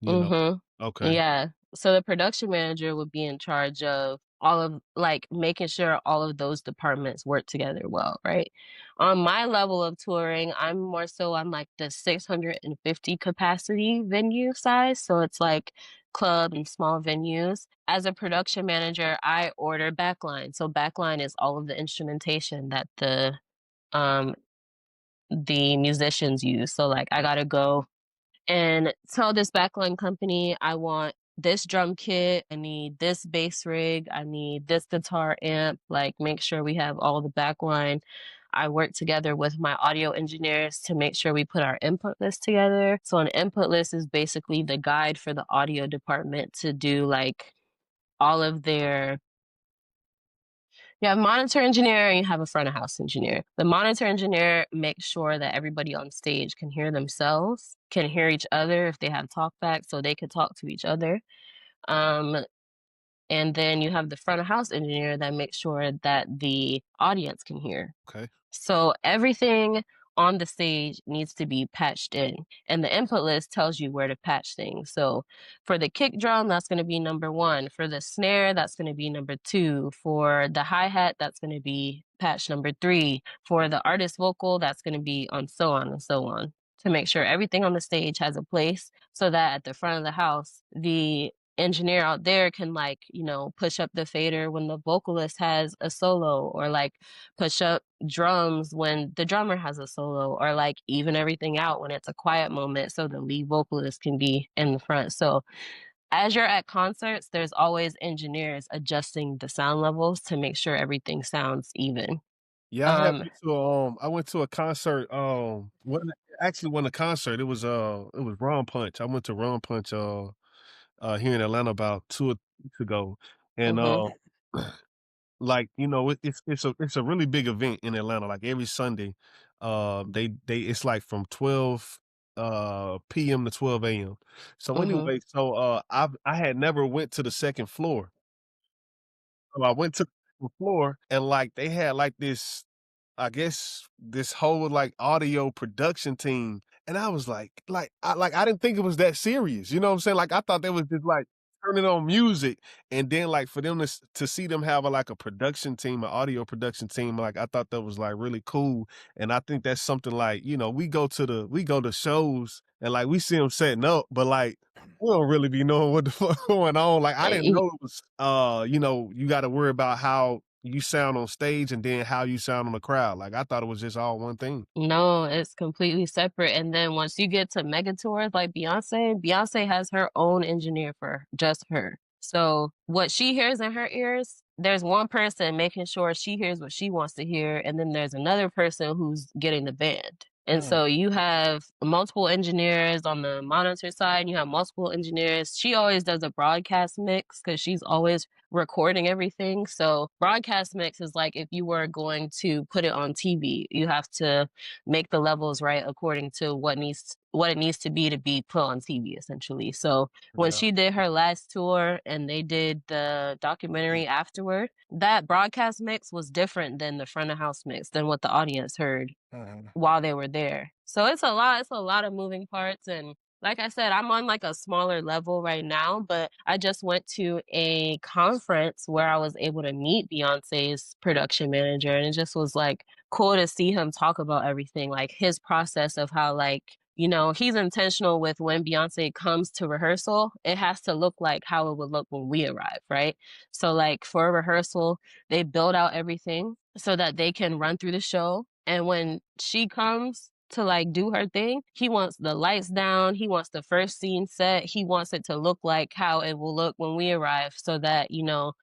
you know. Mm-hmm. Okay. Yeah. So the production manager would be in charge of all of like making sure all of those departments work together well, right? On my level of touring, I'm more so on like the 650 capacity venue size. So it's like club and small venues. As a production manager, I order backline. So backline is all of the instrumentation that um the musicians use. So like I gotta go and tell this backline company, I want this drum kit, I need this bass rig, I need this guitar amp, like make sure we have all the backline. I work together with my audio engineers to make sure we put our input list together. So an input list is basically the guide for the audio department to do like all of their you have a monitor engineer and you have a front of house engineer. The monitor engineer makes sure that everybody on stage can hear themselves, can hear each other if they have talkback, so they can talk to each other. Um, and then you have the front of house engineer that makes sure that the audience can hear. Okay. So everything on the stage needs to be patched in, and the input list tells you where to patch things. So for the kick drum, that's going to be number 1. For the snare, that's going to be number 2. For the hi-hat, that's going to be patch number 3. For the artist vocal, that's going to be on so on and so on, to make sure everything on the stage has a place so that at the front of the house, the engineer out there can like, push up the fader when the vocalist has a solo, or like push up drums when the drummer has a solo, or like even everything out when it's a quiet moment so the lead vocalist can be in the front. So as you're at concerts, there's always engineers adjusting the sound levels to make sure everything sounds even. Yeah, I went to a concert, when actually won a concert. It was Ron Punch. I went to Ron Punch here in Atlanta about 2 weeks ago, and Mhm. like it's a really big event in Atlanta. Like every Sunday, they it's like from 12 p.m. to 12 a.m. So Mhm. anyway, I had never went to the second floor. So I went to the second floor and like they had like this, I guess this whole like audio production team. And I was I didn't think it was that serious. You know what I'm saying? Like I thought they was just like turning on music and then like for them to see them have like a production team, an audio production team, like I thought that was like really cool. And I think that's something like, we go to shows and like we see them setting up, but like we don't really be knowing what the fuck going on. Like I didn't Eh, know it was you gotta worry about how you sound on stage and then how you sound on the crowd. Like I thought it was just all one thing. No, it's completely separate. And then once you get to mega tours like Beyonce has her own engineer for just her. So what she hears in her ears, there's one person making sure she hears what she wants to hear, and then there's another person who's getting the band. And Mm. so you have multiple engineers on the monitor side, and you have multiple engineers. She always does a broadcast mix because she's always recording everything. So broadcast mix is like if you were going to put it on TV, you have to make the levels right according to what it needs to be put on TV essentially. So when Yeah. she did her last tour and they did the documentary afterward, that broadcast mix was different than the front of house mix than what the audience heard Mhm. while they were there. So it's a lot of moving parts, and like I said, I'm on like a smaller level right now, but I just went to a conference where I was able to meet Beyonce's production manager, and it just was like cool to see him talk about everything, like his process of how like he's intentional with when Beyonce comes to rehearsal, it has to look like how it would look when we arrive, right? So like for a rehearsal, they build out everything so that they can run through the show. And when she comes to like do her thing, he wants the lights down. He wants the first scene set. He wants it to look like how it will look when we arrive so that,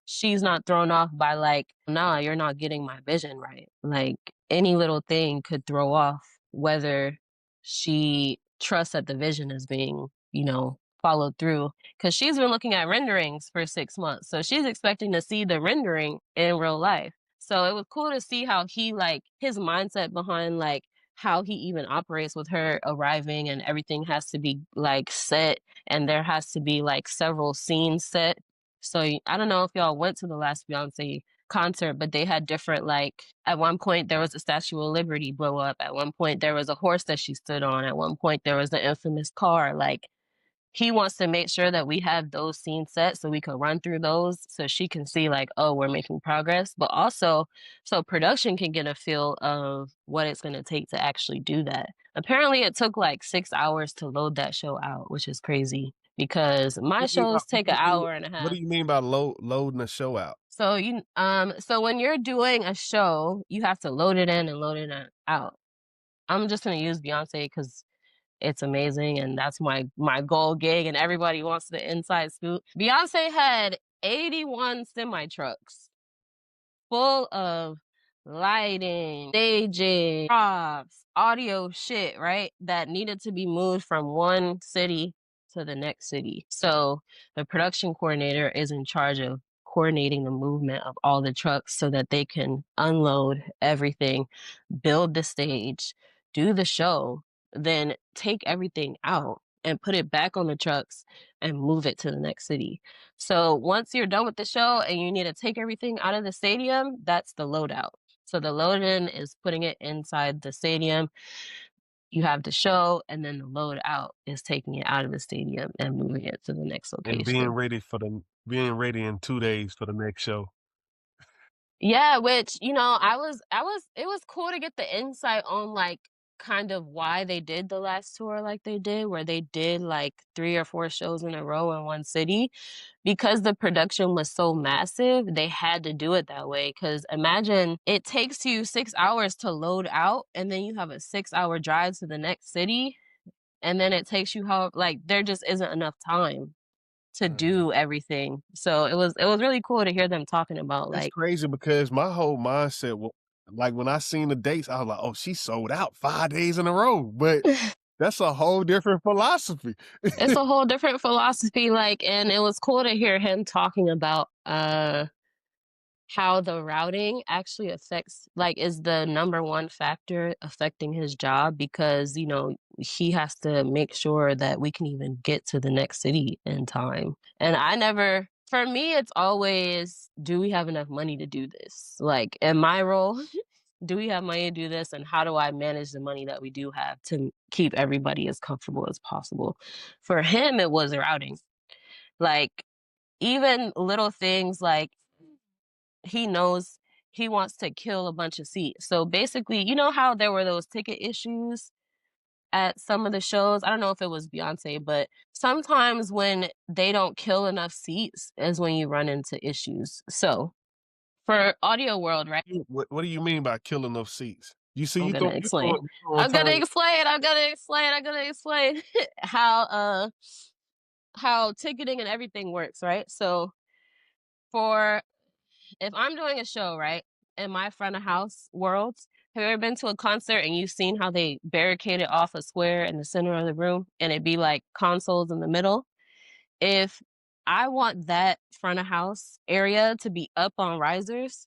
she's not thrown off by like, nah, you're not getting my vision right. Like any little thing could throw off whether she trusts that the vision is being, followed through. Because she's been looking at renderings for 6 months. So she's expecting to see the rendering in real life. So it was cool to see how he like his mindset behind like how he even operates with her arriving and everything has to be like set and there has to be like several scenes set. So I don't know if y'all went to the last Beyonce concert, but they had different like at one point there was a Statue of Liberty blow up. At one point there was a horse that she stood on. At one point there was the infamous car. Like he wants to make sure that we have those scenes set so we can run through those so she can see like, oh, we're making progress, but also so production can get a feel of what it's going to take to actually do that. Apparently it took like 6 hours to load that show out, which is crazy because my What do you mean by shows take an hour and a what half. do you mean by loading a show out? So when you're doing a show, you have to load it in and load it out. I'm just going to use Beyonce because it's amazing and that's my goal gig and everybody wants the inside scoop. Beyonce had 81 semi trucks full of lighting, staging, props, audio shit, right? That needed to be moved from one city to the next city. So the production coordinator is in charge of coordinating the movement of all the trucks so that they can unload everything, build the stage, do the show, then take everything out and put it back on the trucks and move it to the next city. So once you're done with the show and you need to take everything out of the stadium, that's the loadout. So the load in is putting it inside the stadium. You have the show, and then the load out is taking it out of the stadium and moving it to the next And location. being ready in 2 days for the next show. Yeah, which, it was cool to get the insight on like kind of why they did the last tour like they did, where they did like 3 or 4 shows in a row in one city. Because the production was so massive, they had to do it that way. Because imagine it takes you 6 hours to load out, and then you have a 6 hour drive to the next city, and then it takes you how like there just isn't enough time to Mhm. do everything. So it was really cool to hear them talking about That's like crazy because my whole mindset like when I seen the dates, I was like, oh, she sold out 5 days in a row. But That's a whole different philosophy. It's a whole different philosophy, like, and it was cool to hear him talking about how the routing actually affects, like, is the number one factor affecting his job because, you know, he has to make sure that we can even get to the next city in time. And for me, it's always, do we have enough money to do this? Like, in my role, do we have money to do this? And how do I manage the money that we do have to keep everybody as comfortable as possible? For him, it was routing. Like, even little things like, he knows he wants to kill a bunch of seats. So basically, you know how there were those ticket issues at some of the shows? I don't know if it was Beyonce, but sometimes when they don't kill enough seats is when you run into issues. So for Audio World, right? What do you mean by killing those seats? You see, I'm you gonna throw explain. throwing I'm gonna terms. explain how ticketing and everything works, right? So for if I'm doing a show, right, in my front of house world, have you ever been to a concert and you've seen how they barricaded off a square in the center of the room and it'd be like consoles in the middle? If I want that front of house area to be up on risers,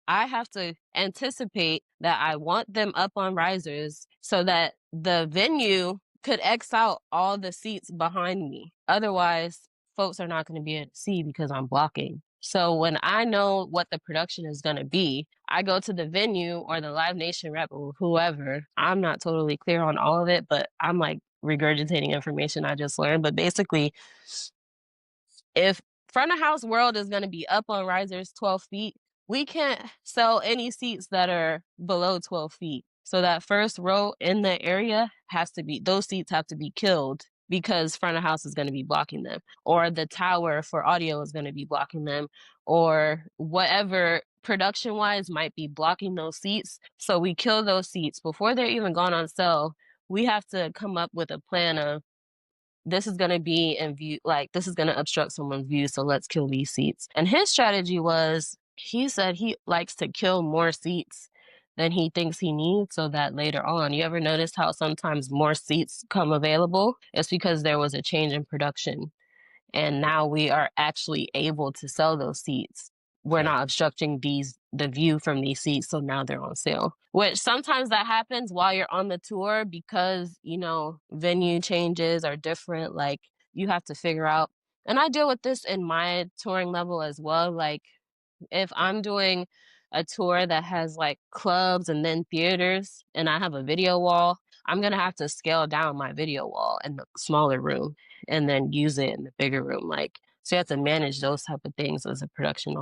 I have to anticipate that I want them up on risers so that the venue could X out all the seats behind me. Otherwise, folks are not going to be able to see because I'm blocking. So when I know what the production is going to be, I go to the venue or the Live Nation rep or whoever. I'm not totally clear on all of it, but I'm like regurgitating information I just learned. But basically, if front of house world is going to be up on risers 12 feet, we can't sell any seats that are below 12 feet. So that first row in the area those seats have to be killed because front of house is going to be blocking them, or the tower for audio is going to be blocking them, or whatever production wise might be blocking those seats. So we kill those seats before they're even gone on sale. We have to come up with a plan of, this is going to be in view, like, this is going to obstruct someone's view, so let's kill these seats. And his strategy was, he said he likes to kill more seats than he thinks he needs so that later on, you ever notice how sometimes more seats come available? It's because there was a change in production. And now we are actually able to sell those seats. We're not obstructing the view from these seats, so now they're on sale. Which sometimes that happens while you're on the tour because, you know, venue changes are different. Like, you have to figure out, and I deal with this in my touring level as well. Like, if I'm doing a tour that has like clubs and then theaters and I have a video wall, I'm going to have to scale down my video wall in the smaller room and then use it in the bigger room. Like, so you have to manage those type of things as a production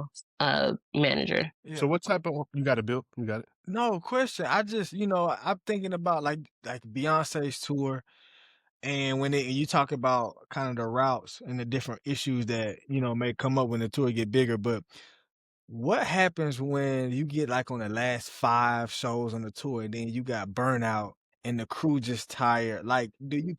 manager. Yeah. So what type of you got it, Bill? You got it? No question. I just, I'm thinking about like Beyonce's tour, and when you talk about kind of the routes and the different issues that may come up when the tour get bigger, but what happens when you get like on the last 5 shows on the tour and then you got burnout and the crew just tired? Like, do you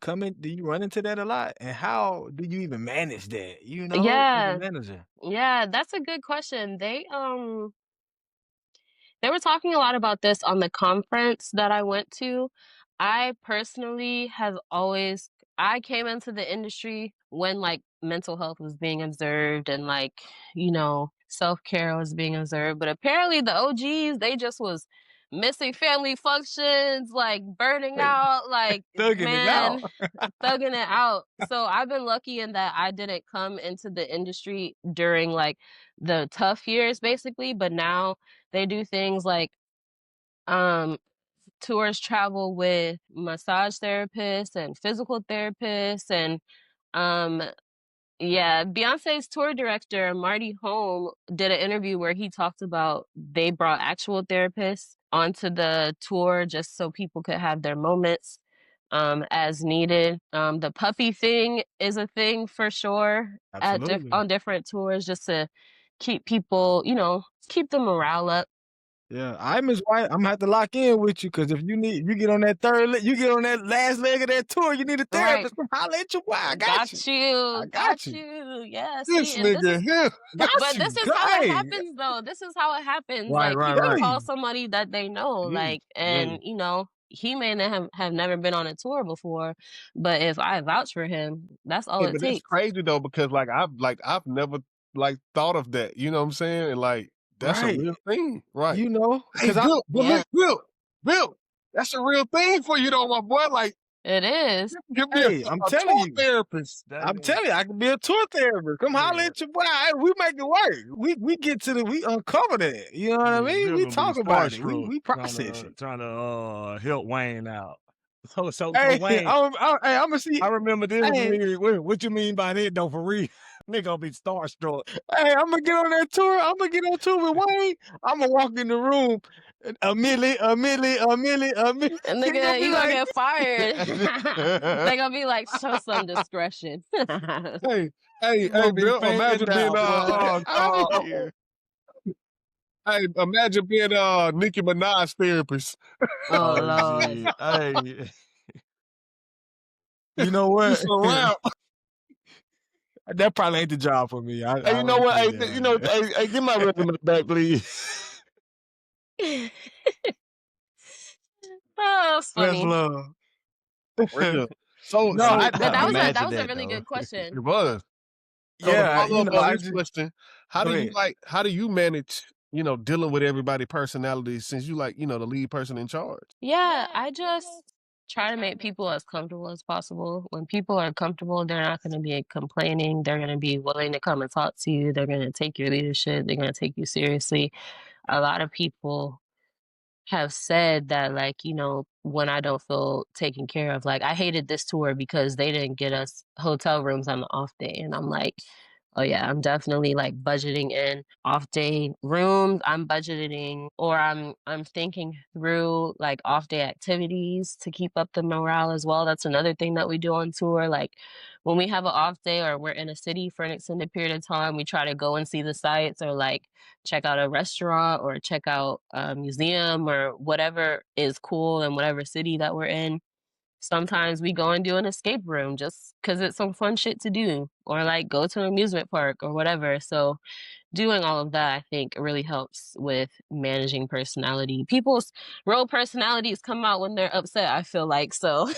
run into that a lot? And how do you even manage that, as a Yeah. manager? Yeah, that's a good question. They were talking a lot about this on the conference that I went to. I personally I came into the industry when like mental health was being observed and like, self-care was being observed. But apparently the OGs, they just was missing family functions, like burning out, like, Thugging it out. thugging it out. So I've been lucky in that I didn't come into the industry during like the tough years basically, but now they do things like tours travel with massage therapists and physical therapists and yeah, Beyonce's tour director, Marty Home, did an interview where he talked about they brought actual therapists onto the tour just so people could have their moments as needed. The puppy thing is a thing for sure Absolutely. on different tours just to keep people, keep the morale up. Yeah, Ms. White, I'm gonna have to lock in with you because if you get on that you get on that last leg of that tour, you need a Right. therapist. Come holler at your boy. I got you. I got you. Yeah, This see, and nigga here. but this is how it happens, though. This is how it happens. Right, Like, right, people right. call somebody that they know, Yeah, like, yeah. and, he may have never been on a tour before, but if I vouch for him, that's all Hey, it but that's takes. crazy though, because I've never like thought of that. You know what I'm saying? And like that's a Right. real thing, right? You know, Hey, because I Bill, Yeah, Bill, that's a real thing for you though, my boy. Like, it is. give me hey, I'm a telling tour you. therapist. That I'm nigga, telling you, I can be a tour therapist. Come holler nigga, at your boy. Hey, we make it work. We get to we uncover that. You know what I nigga mean? Bill We gonna be talk about it. starstruck We trying process to it. trying to help Wayne out. So Hey, Wayne, I'm gonna see. I remember this. Hey, What you mean by that though? For real, nigga gonna be starstruck. hey, I'm gonna get on that tour. I'm gonna get on tour with Wayne. I'm gonna walk in the room. A milli. And He gonna nigga, be you gonna like, get fired. They gonna be like, show some discretion. Hey, You gonna be Bill, fanned out, boy. oh, hey, imagine being Nicki Minaj therapist. Oh Oh Lord. shit! Hey, you know You what? surround. That probably ain't the job for me. I hey, you know wouldn't what? put Hey, it down like that. hey, give my resume back, please. Oh, it's That's funny. love. Real. So No, I But that Imagine was a that really though. good question. it was. So to yeah, follow you up know, on I this just question, go ahead. how do you manage, dealing with everybody personalities since you like, the lead person in charge? Yeah, I just try to make people as comfortable as possible. When people are comfortable, they're not going to be complaining. They're going to be willing to come and talk to you. They're going to take your leadership. They're going to take you seriously. A lot of people have said that, like, when I don't feel taken care of, like, I hated this tour because they didn't get us hotel rooms on the off day. And I'm like, oh yeah, I'm definitely like budgeting in off day rooms. I'm budgeting, or I'm thinking through like off day activities to keep up the morale as well. That's another thing that we do on tour. Like when we have an off day or we're in a city for an extended period of time, we try to go and see the sites or like check out a restaurant or check out a museum or whatever is cool in whatever city that we're in. Sometimes we go and do an escape room just because it's some fun shit to do, or like go to an amusement park or whatever. So, doing all of that, I think, really helps with managing personality. People's real personalities come out when they're upset, I feel like. So,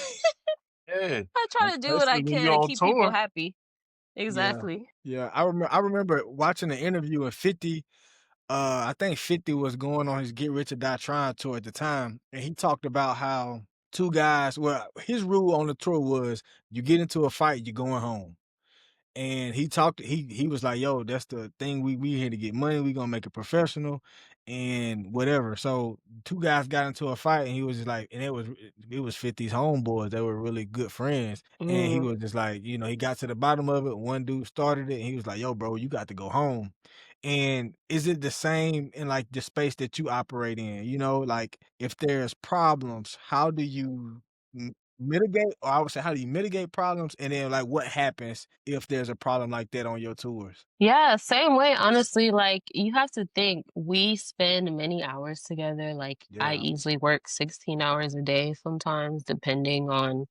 Yeah. I try to do what I Especially when can you're to on keep people tour. happy. Yeah. Exactly. Yeah. I remember watching the interview of 50. I think 50 was going on his Get Rich or Die Trying tour at the time. And he talked about how two guys, well, his rule on the tour was you get into a fight, you're going home. And he was like, yo, that's the thing. We here to get money, we gonna make it professional and whatever. So two guys got into a fight and he was just like, and it was 50's homeboys. They were really good friends. And he Mm. was just like, he got to the bottom of it. One dude started it and he was like, yo, bro, you got to go home. And is it the same in like the space that you operate in? Like if there's problems, how do you mitigate, or I would say, how do you mitigate problems? And then like what happens if there's a problem like that on your tours? Yeah, same way, honestly. Like, you have to think, we spend many hours together. Like, I Yeah. easily work 16 hours a day sometimes, depending on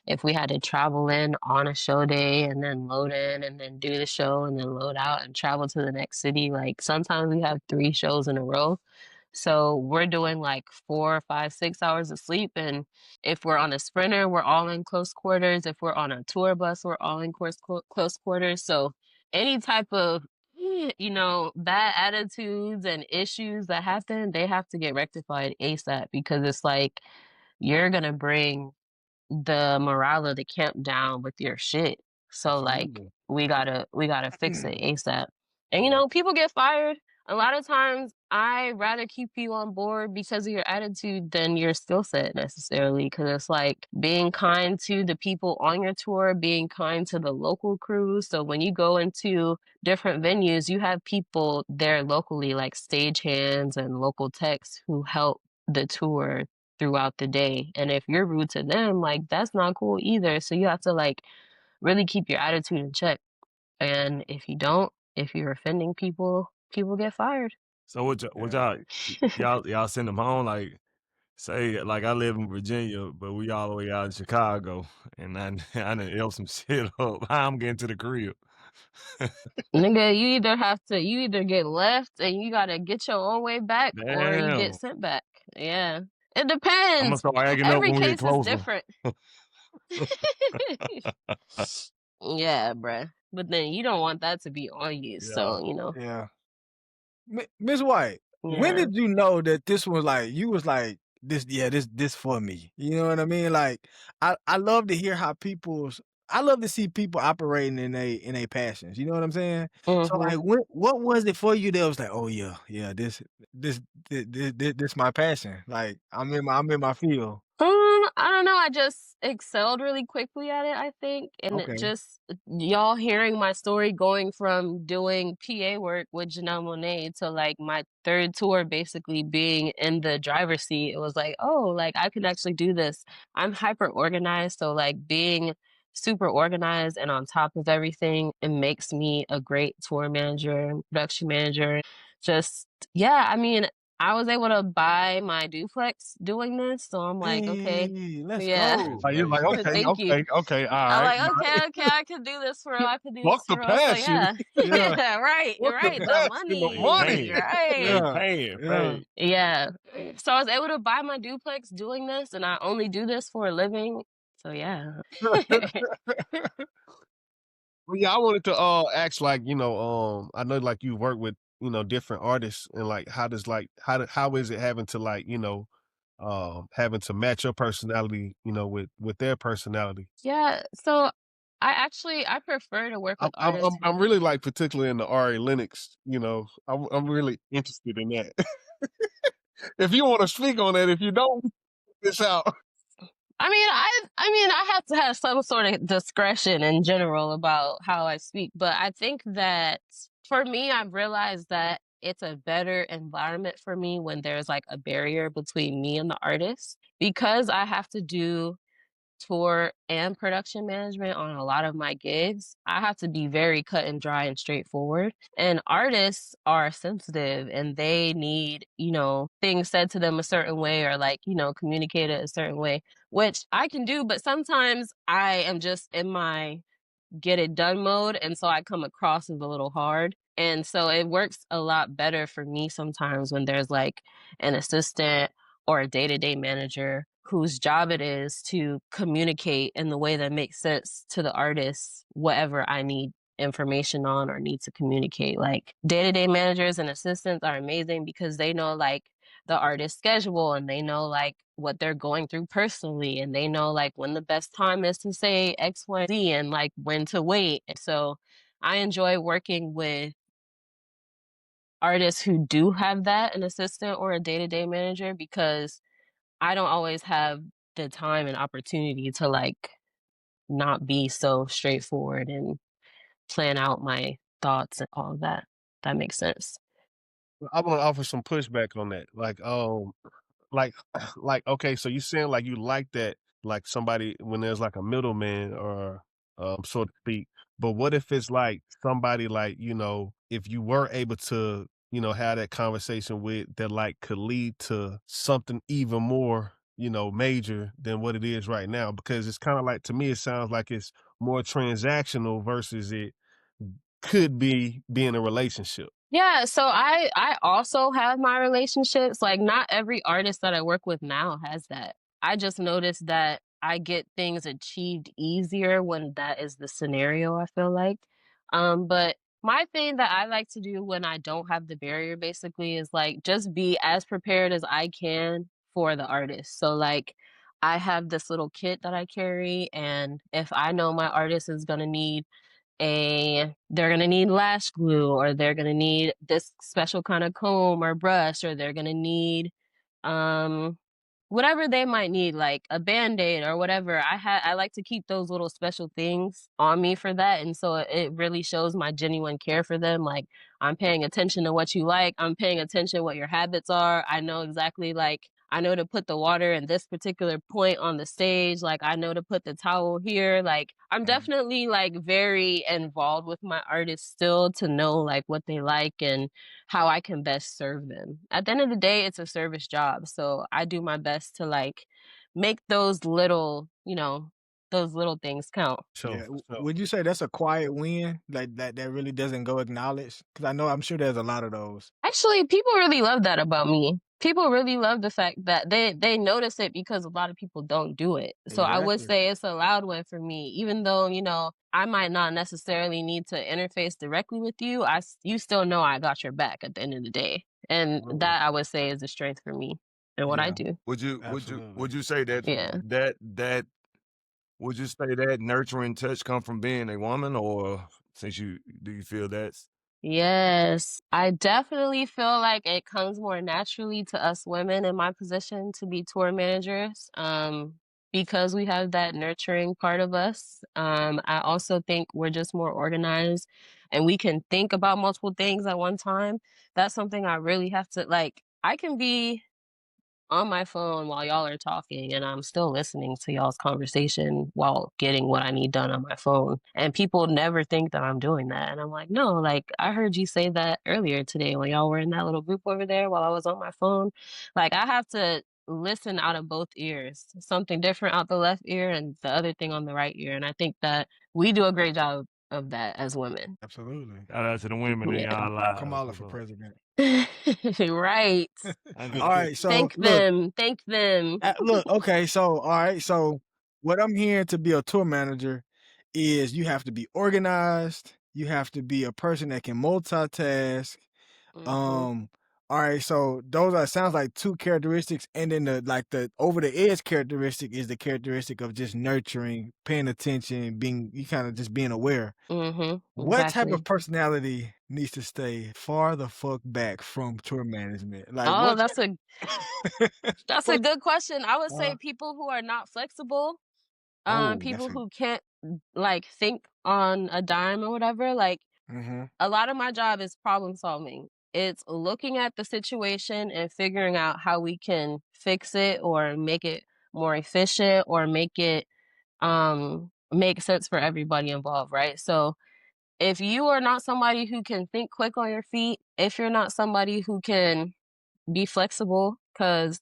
if we had to travel in on a show day and then load in and then do the show and then load out and travel to the next city. Like, sometimes we have 3 shows in a row. So we're doing like 4, 5, 6 hours of sleep. And if we're on a sprinter, we're all in close quarters. If we're on a tour bus, we're all in close quarters. So any type of bad attitudes and issues that happen, they have to get rectified ASAP, because it's like you're gonna bring the morale of the camp down with your shit. So like Absolutely. we gotta fix it ASAP. And Yeah. people get fired. A lot of times I rather keep you on board because of your attitude than your skill set necessarily. Cause it's like being kind to the people on your tour, being kind to the local crews. So when you go into different venues, you have people there locally, like stagehands and local techs, who help the tour throughout the day. And if you're rude to them, like, that's not cool either. So you have to like really keep your attitude in check. And if you don't, if you're offending people, people get fired. So Yeah. y'all send them home? Like, say, like I live in Virginia, but we all the way out in Chicago, and I done L some shit up. I'm getting to the crib. Nigga, you either get left and you gotta get your own way back, or you get Damn. sent back. Yeah. It I'm gonna depends. start acting up Every when we get case is closer. different. Yeah, bruh. But then you don't want that to be on you, Yeah. so, you know. Yeah. Miss White, when Yeah. did you know that this was like you was like this for me? You know what I mean? Like I love to hear how I love to see people operating in a passions. You know what I'm saying? So like Mhm. what was it for you that was like, oh yeah, this my passion. Like I'm in my field. I don't know. I just excelled really quickly at it, I think. And it Okay. just y'all hearing my story going from doing PA work with Janelle Monáe to like my third tour basically being in the driver's seat. It was like, oh, like I can actually do this. I'm hyper organized, so like being super organized and on top of everything, it makes me a great tour manager and production manager. Just yeah, I mean, I was able to buy my duplex doing this, so I'm like, okay, Hey, let's yeah. go. Like, you're like, Congratulations. Thank you. okay, all I'm right. like, okay, I can do this for real. I can do Fuck this the for real. So passion. yeah, Yeah. yeah, right, Fuck the right. The passion, the They money. money, paying. right? They Yeah. paying. Yeah. Yeah. So I was able to buy my duplex doing this, and I only do this for a living. So yeah. Well, yeah, I wanted to ask, like, I know like you work with, different artists, and like how is it having to, like, having to match your personality, with their personality. Yeah. So I prefer to work I'm with I'm I'm, artists I'm who really like particularly in the Ari Lennox, I'm really interested in that. If you want to speak on that, if you don't, it's out. I have to have some sort of discretion in general about how I speak, but I think that for me, I've realized that it's a better environment for me when there's like a barrier between me and the artist because I have to do tour and production management on a lot of my gigs. I have to be very cut and dry and straightforward. And artists are sensitive and they need, things said to them a certain way or like, communicated a certain way, which I can do, but sometimes I am just in my get it done mode. And so I come across as a little hard. And so it works a lot better for me sometimes when there's like an assistant or a day to day manager whose job it is to communicate in the way that makes sense to the artist, whatever I need information on or need to communicate. Like day to day managers and assistants are amazing because they know like the artist's schedule and they know like what they're going through personally and they know like when the best time is to say X, Y, Z and like when to wait. So I enjoy working with artists who do have that, an assistant or a day-to-day manager, because I don't always have the time and opportunity to like not be so straightforward and plan out my thoughts and all of that. That makes sense. I want to offer some pushback on that. Like, okay, so you saying like you like that, like somebody when there's like a middleman or so to speak. But what if it's like somebody like, if you were able to, have that conversation with that like could lead to something even more, major than what it is right now? Because it's kind of like, to me, it sounds like it's more transactional versus it could be being a relationship. Yeah, so I also have my relationships. Like not every artist that I work with now has that. I just noticed that I get things achieved easier when that is the scenario, I feel like. But my thing that I like to do when I don't have the barrier basically is like just be as prepared as I can for the artist. So like I have this little kit that I carry and if I know my artist is going to need they're gonna need lash glue or they're gonna need this special kind of comb or brush or they're gonna need um whatever they might need, like a band-aid or whatever. I like to keep those little special things on me for that. And so it really shows my genuine care for them. Like I'm paying attention to what you like. I'm paying attention what your habits are. I know exactly like I know to put the water in this particular point on the stage. Like I know to put the towel here. Like I'm definitely like very involved with my artists still to know like what they like and how I can best serve them. At the end of the day, it's a service job. So I do my best to like make those little, those little things count. So, Yeah. Would you say that's a quiet win? Like that really doesn't go acknowledged? Because I'm sure there's a lot of those. Actually, people really love that about me. people really love the fact that they notice it because a lot of people don't do it. So I would Exactly. say it's a loud one for me, even though, you know, I might not necessarily need to interface directly with you. You still know I got your back at the end of the day. And Absolutely. that I would say is a strength for me and what I Yeah, do. Would you absolutely. say that Yeah. that would you say that nurturing touch come from being a woman, or do you feel that's Yes, I definitely feel like it comes more naturally to us women in my position to be tour managers, because we have that nurturing part of us. I also think we're just more organized and we can think about multiple things at one time. That's something I really have to like. I can be on my phone while y'all are talking and I'm still listening to y'all's conversation while getting what I need done on my phone. And people never think that I'm doing that. And I'm like, no, like I heard you say that earlier today when y'all were in that little group over there while I was on my phone. Like I have to listen out of both ears, something different out the left ear and the other thing on the right ear. And I think that we do a great job of that as women. Absolutely. shout out to the women in Yeah. y'all lives? Kamala for president. Right. I All right, so Thank look, them. Thank them. look, okay, so all right, so what I'm hearing to be a tour manager is you have to be organized, you have to be a person that can multitask. Mhm. All right, so those are sounds like two characteristics, and then the over the edge characteristic is the characteristic of just nurturing, paying attention, you kind of just being aware. Mhm. What type Exactly. of personality needs to stay far the fuck back from tour management? Like Oh, what? that's a that's a what? good question. I would Uh, say people who are not flexible, oh, that's people a. who can't like think on a dime or whatever. Like Mm-hmm. a lot of my job is problem solving. It's looking at the situation and figuring out how we can fix it or make it more efficient or make sense for everybody involved, right? So if you are not somebody who can think quick on your feet, if you're not somebody who can be flexible, because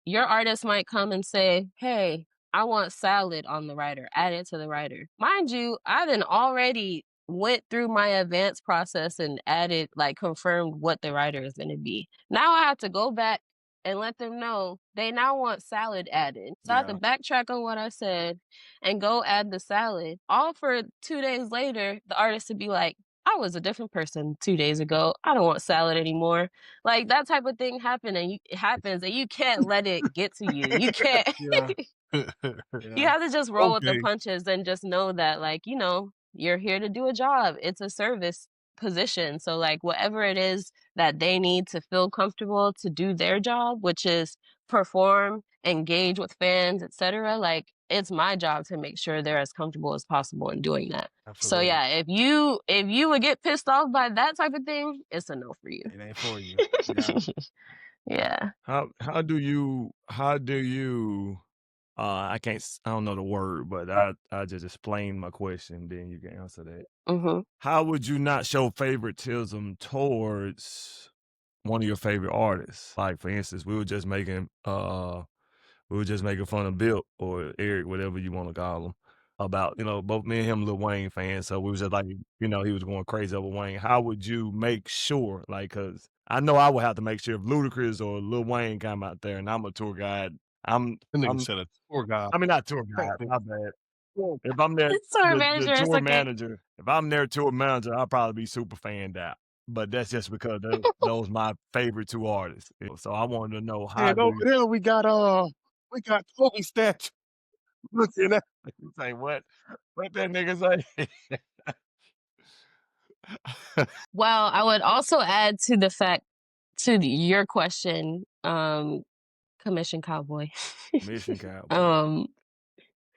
your artist might come and say, hey, I want salad on the writer, add it to the writer. Mind you, I then already went through my advanced process and added, like, confirmed what the writer is going to be. Now I have to go back and let them know they now want salad added. So I have to backtrack on what I said and go add the salad. All for 2 days later, the artist to be like, I was a different person 2 days ago. I don't want salad anymore. Like that type of thing it happens and you can't let it get to you. You can't Yeah. you Yeah. have to just roll with the Okay. punches and just know that like, you know, you're here to do a job. It's a service position. So like whatever it is that they need to feel comfortable to do their job, which is perform, engage with fans, etc. Like it's my job to make sure they're as comfortable as possible in doing that. So Absolutely. yeah, if you would get pissed off by that type of thing, it's a no for you. It ain't for you. Yeah. Yeah. how do you I don't know the word, but I just explain my question, then you can answer that. Mhm. How would you not show favoritism towards one of your favorite artists? Like for instance, we were just making fun of Bill or Eric, whatever you want to call him, about, both me and him Lil Wayne fans. So we was just like, he was going crazy over Wayne. How would you make sure, like, cause I know I would have to make sure if Ludacris or Lil Wayne come out there and I'm a tour guide, That nigga said a tour guide. I mean, not tour guide, my bad. If I'm there, Tour the manager, it's tour okay. manager, if I'm their tour manager, I'll probably be super fanned out. But that's just because those my favorite two artists. So I wanted to know how And do over you there we got Kobe statue. Looking at say what? What that nigga say? Well, I would also add to the fact your question, Commission Cowboy. Mission Cowboy.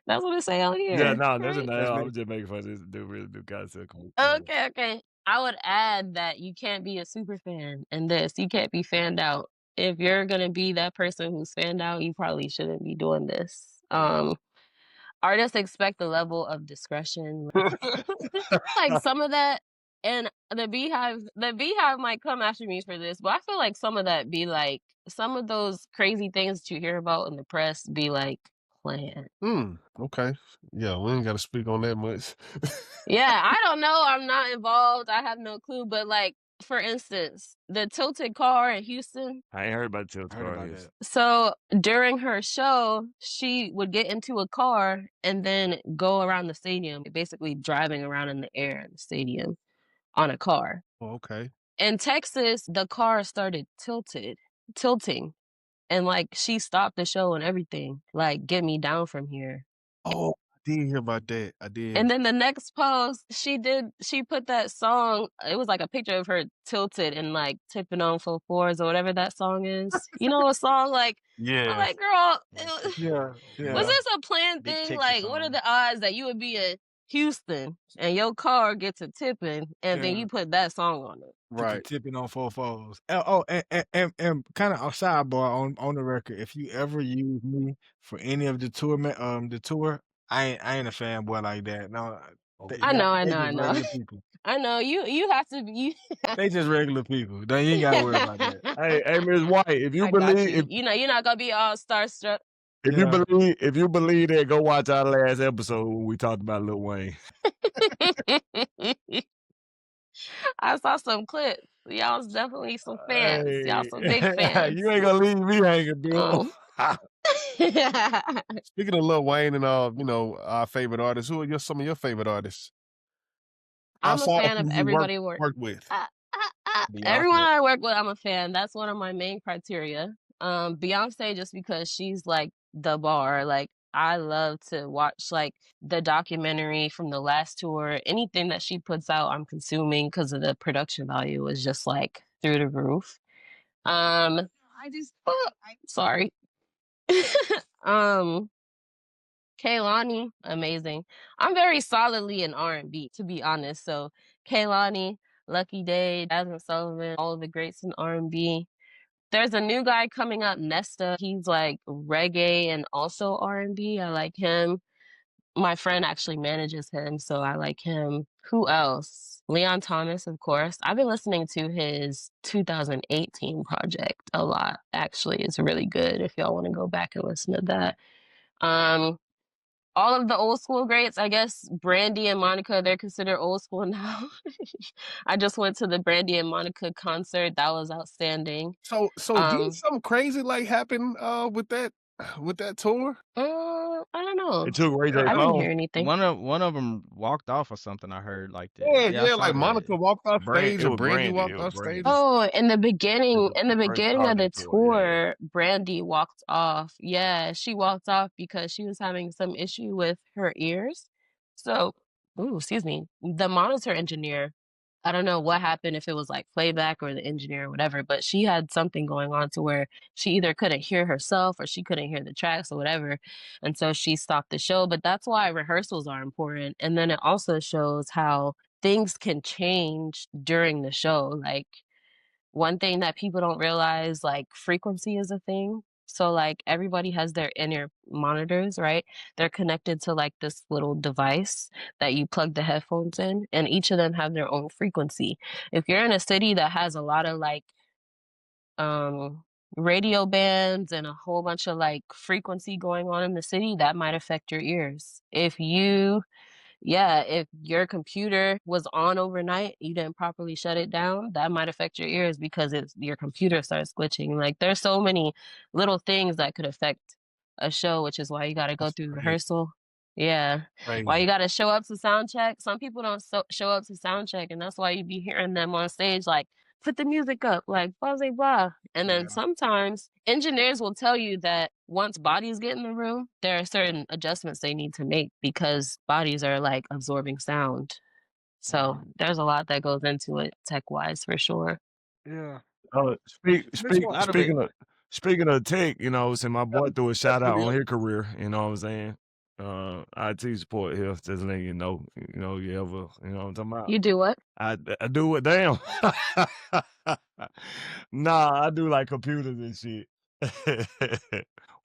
That's what it say on Yeah, here, no, that's a right? name. I was just making fun of this dude. Really do got to Okay. I would add that you can't be a super fan in this. You can't be fanned out. If you're gonna be that person who's fanned out, you probably shouldn't be doing this. Artists expect a level of discretion. Like some of that, and the Beehive might come after me for this, but I feel like some of that be like some of those crazy things that you hear about in the press be like planned. Okay. Yeah, we ain't got to speak on that much. Yeah, I don't know. I'm not involved. I have no clue. But like For instance, the tilted car in Houston. I ain't heard about the I heard about that. So during her show, she would get into a car and then go around the stadium, basically driving around in the air in the stadium on a car. Oh, okay. In Texas, the car started tilting. And like she stopped the show and everything. Like, get me down from here. Oh, I did hear about that. I did. And then the next post she put that song, it was like a picture of her tilted and like tipping on full fours or whatever that song is. You know, a song like, Yeah. I'm like, girl, Yeah. was this a planned Big thing? ticket Like, what are song. the odds that you would be in Houston and your car gets a tipping and then Yeah. you put that song on it? Right. Tipping on 4-4s. Oh, and kind of a sidebar on the record. If you ever use me for any of the tour, I ain't a fanboy like that. No, I know. they just regular people. I know you have to be. They just regular people. You ain't gotta worry about that. Hey, Ms. White, if you I got believe you. You know, you're not gonna be all starstruck. if you believe that, go watch our last episode when we talked about Lil Wayne. I saw some clips. Y'all was definitely some fans. Y'all some big fans. You ain't gonna leave me hanging, Bill. Speaking of Lil Wayne and our favorite artists, who are some of your favorite artists? I'm a fan of who you everybody work with. Everyone I work with, I'm a fan. That's one of my main criteria. Beyonce, just because she's like the bar. Like, I love to watch like the documentary from the last tour. Anything that she puts out, I'm consuming because of the production value is just like through the roof. Sorry. Kehlani, amazing. I'm very solidly in R&B, to be honest. So Kehlani, Lucky Day, Jasmine Sullivan, all of the greats in R&B. There's a new guy coming up, Nesta. He's like reggae and also R&B. I like him. My friend actually manages him, so I like him. Who else? Leon Thomas, of course. I've been listening to his 2018 project a lot, actually. It's really good if y'all want to go back and listen to that. All of the old school greats, I guess Brandy and Monica, they're considered old school now. I just went to the Brandy and Monica concert. That was outstanding. So did something crazy like happen with that tour? I don't know. It took Ray J I didn't phone. hear anything. One of them walked off or something. I heard like that. Yeah, I saw like that. Monica walked off stage It or was Brandy Brandy, walked it was off Brandy. stage. Oh, in the beginning It was the first of the August tour, tour, Brandy walked off. Yeah, she walked off because she was having some issue with her ears. So, excuse me, the monitor engineer, I don't know what happened, if it was like playback or the engineer or whatever, but she had something going on to where she either couldn't hear herself or she couldn't hear the tracks or whatever. And so she stopped the show. But that's why rehearsals are important. And then it also shows how things can change during the show. Like, one thing that people don't realize, like, frequency is a thing. So like everybody has their inner monitors, right? They're connected to like this little device that you plug the headphones in, and each of them have their own frequency. If you're in a city that has a lot of like radio bands and a whole bunch of like frequency going on in the city, that might affect your ears. If your computer was on overnight, you didn't properly shut it down, that might affect your ears because your computer starts glitching. Like, there's so many little things that could affect a show, which is why you got to go That's through crazy. rehearsal. Yeah. Crazy. Why you got to show up to sound check. Some people don't show up to sound check, and that's why you be hearing them on stage like, put the music up, like blah, blah, blah. And then sometimes engineers will tell you that once bodies get in the room, there are certain adjustments they need to make because bodies are like absorbing sound. So there's a lot that goes into it tech-wise for sure. Yeah. Speaking of tech, so my boy threw a shout out pretty on his career, you know what I'm saying? IT support here, just letting you know, you ever, you know what I'm talking about? You do what? I do it, damn. Nah, I do like computers and shit.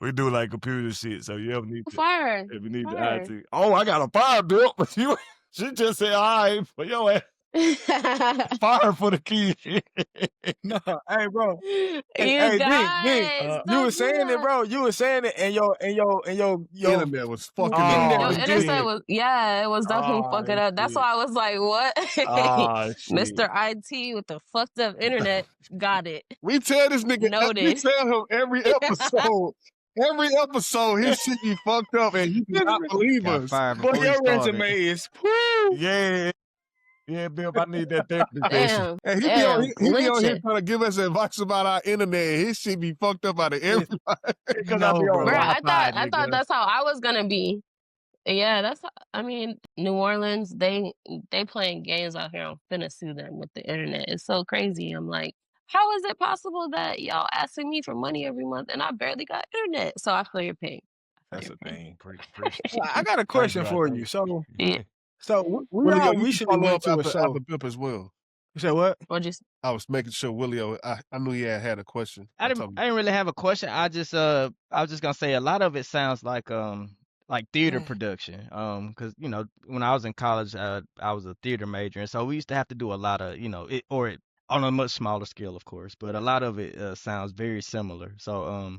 We do like computer shit, so you ever need to, Fire. if you need the Fire. IT. Oh, I got a fire bill, but she just said, all right, for your ass. Fire for the kid. No, hey, bro. You Hey, Dink, guys, you don't was do saying it, that. bro. You was saying it, and your Internet was fucking internet up. Your was internet glitching. was, yeah, it was definitely Oh, fucking up. That's shit. why I was like, what? Oh, shit. Mr. IT with the fucked up internet got it. We tell this nigga, we Noted. tell him every episode, his shit be fucked up, and he do not believe Got us. fired Boy, before he your started. resume is woo. Yeah. Yeah, Bill, I need that therapy session. Damn, And he be on here glitching. trying to give us advice about our internet. His shit be fucked up out of everybody. Because I be No, on bro. Bruh, I Wi-Fi, thought nigga. that's how I was gonna be. Yeah, I mean, New Orleans, they playing games out here. I'm finna sue them with the internet. It's so crazy. I'm like, how is it possible that y'all asking me for money every month and I barely got internet? So I feel your pain. That's a pain. Appreciate I got a question Thank you, for thank you. you. Yeah. So we Willio, all you can recently follow went up to a show. after Bip as well. You said what? Or just I was making sure Willio, I knew he had a question. I didn't really have a question. I was just gonna say a lot of it sounds like theater production. Because you know when I was in college, I was a theater major, and so we used to have to do a lot of on a much smaller scale, of course, but a lot of it sounds very similar. So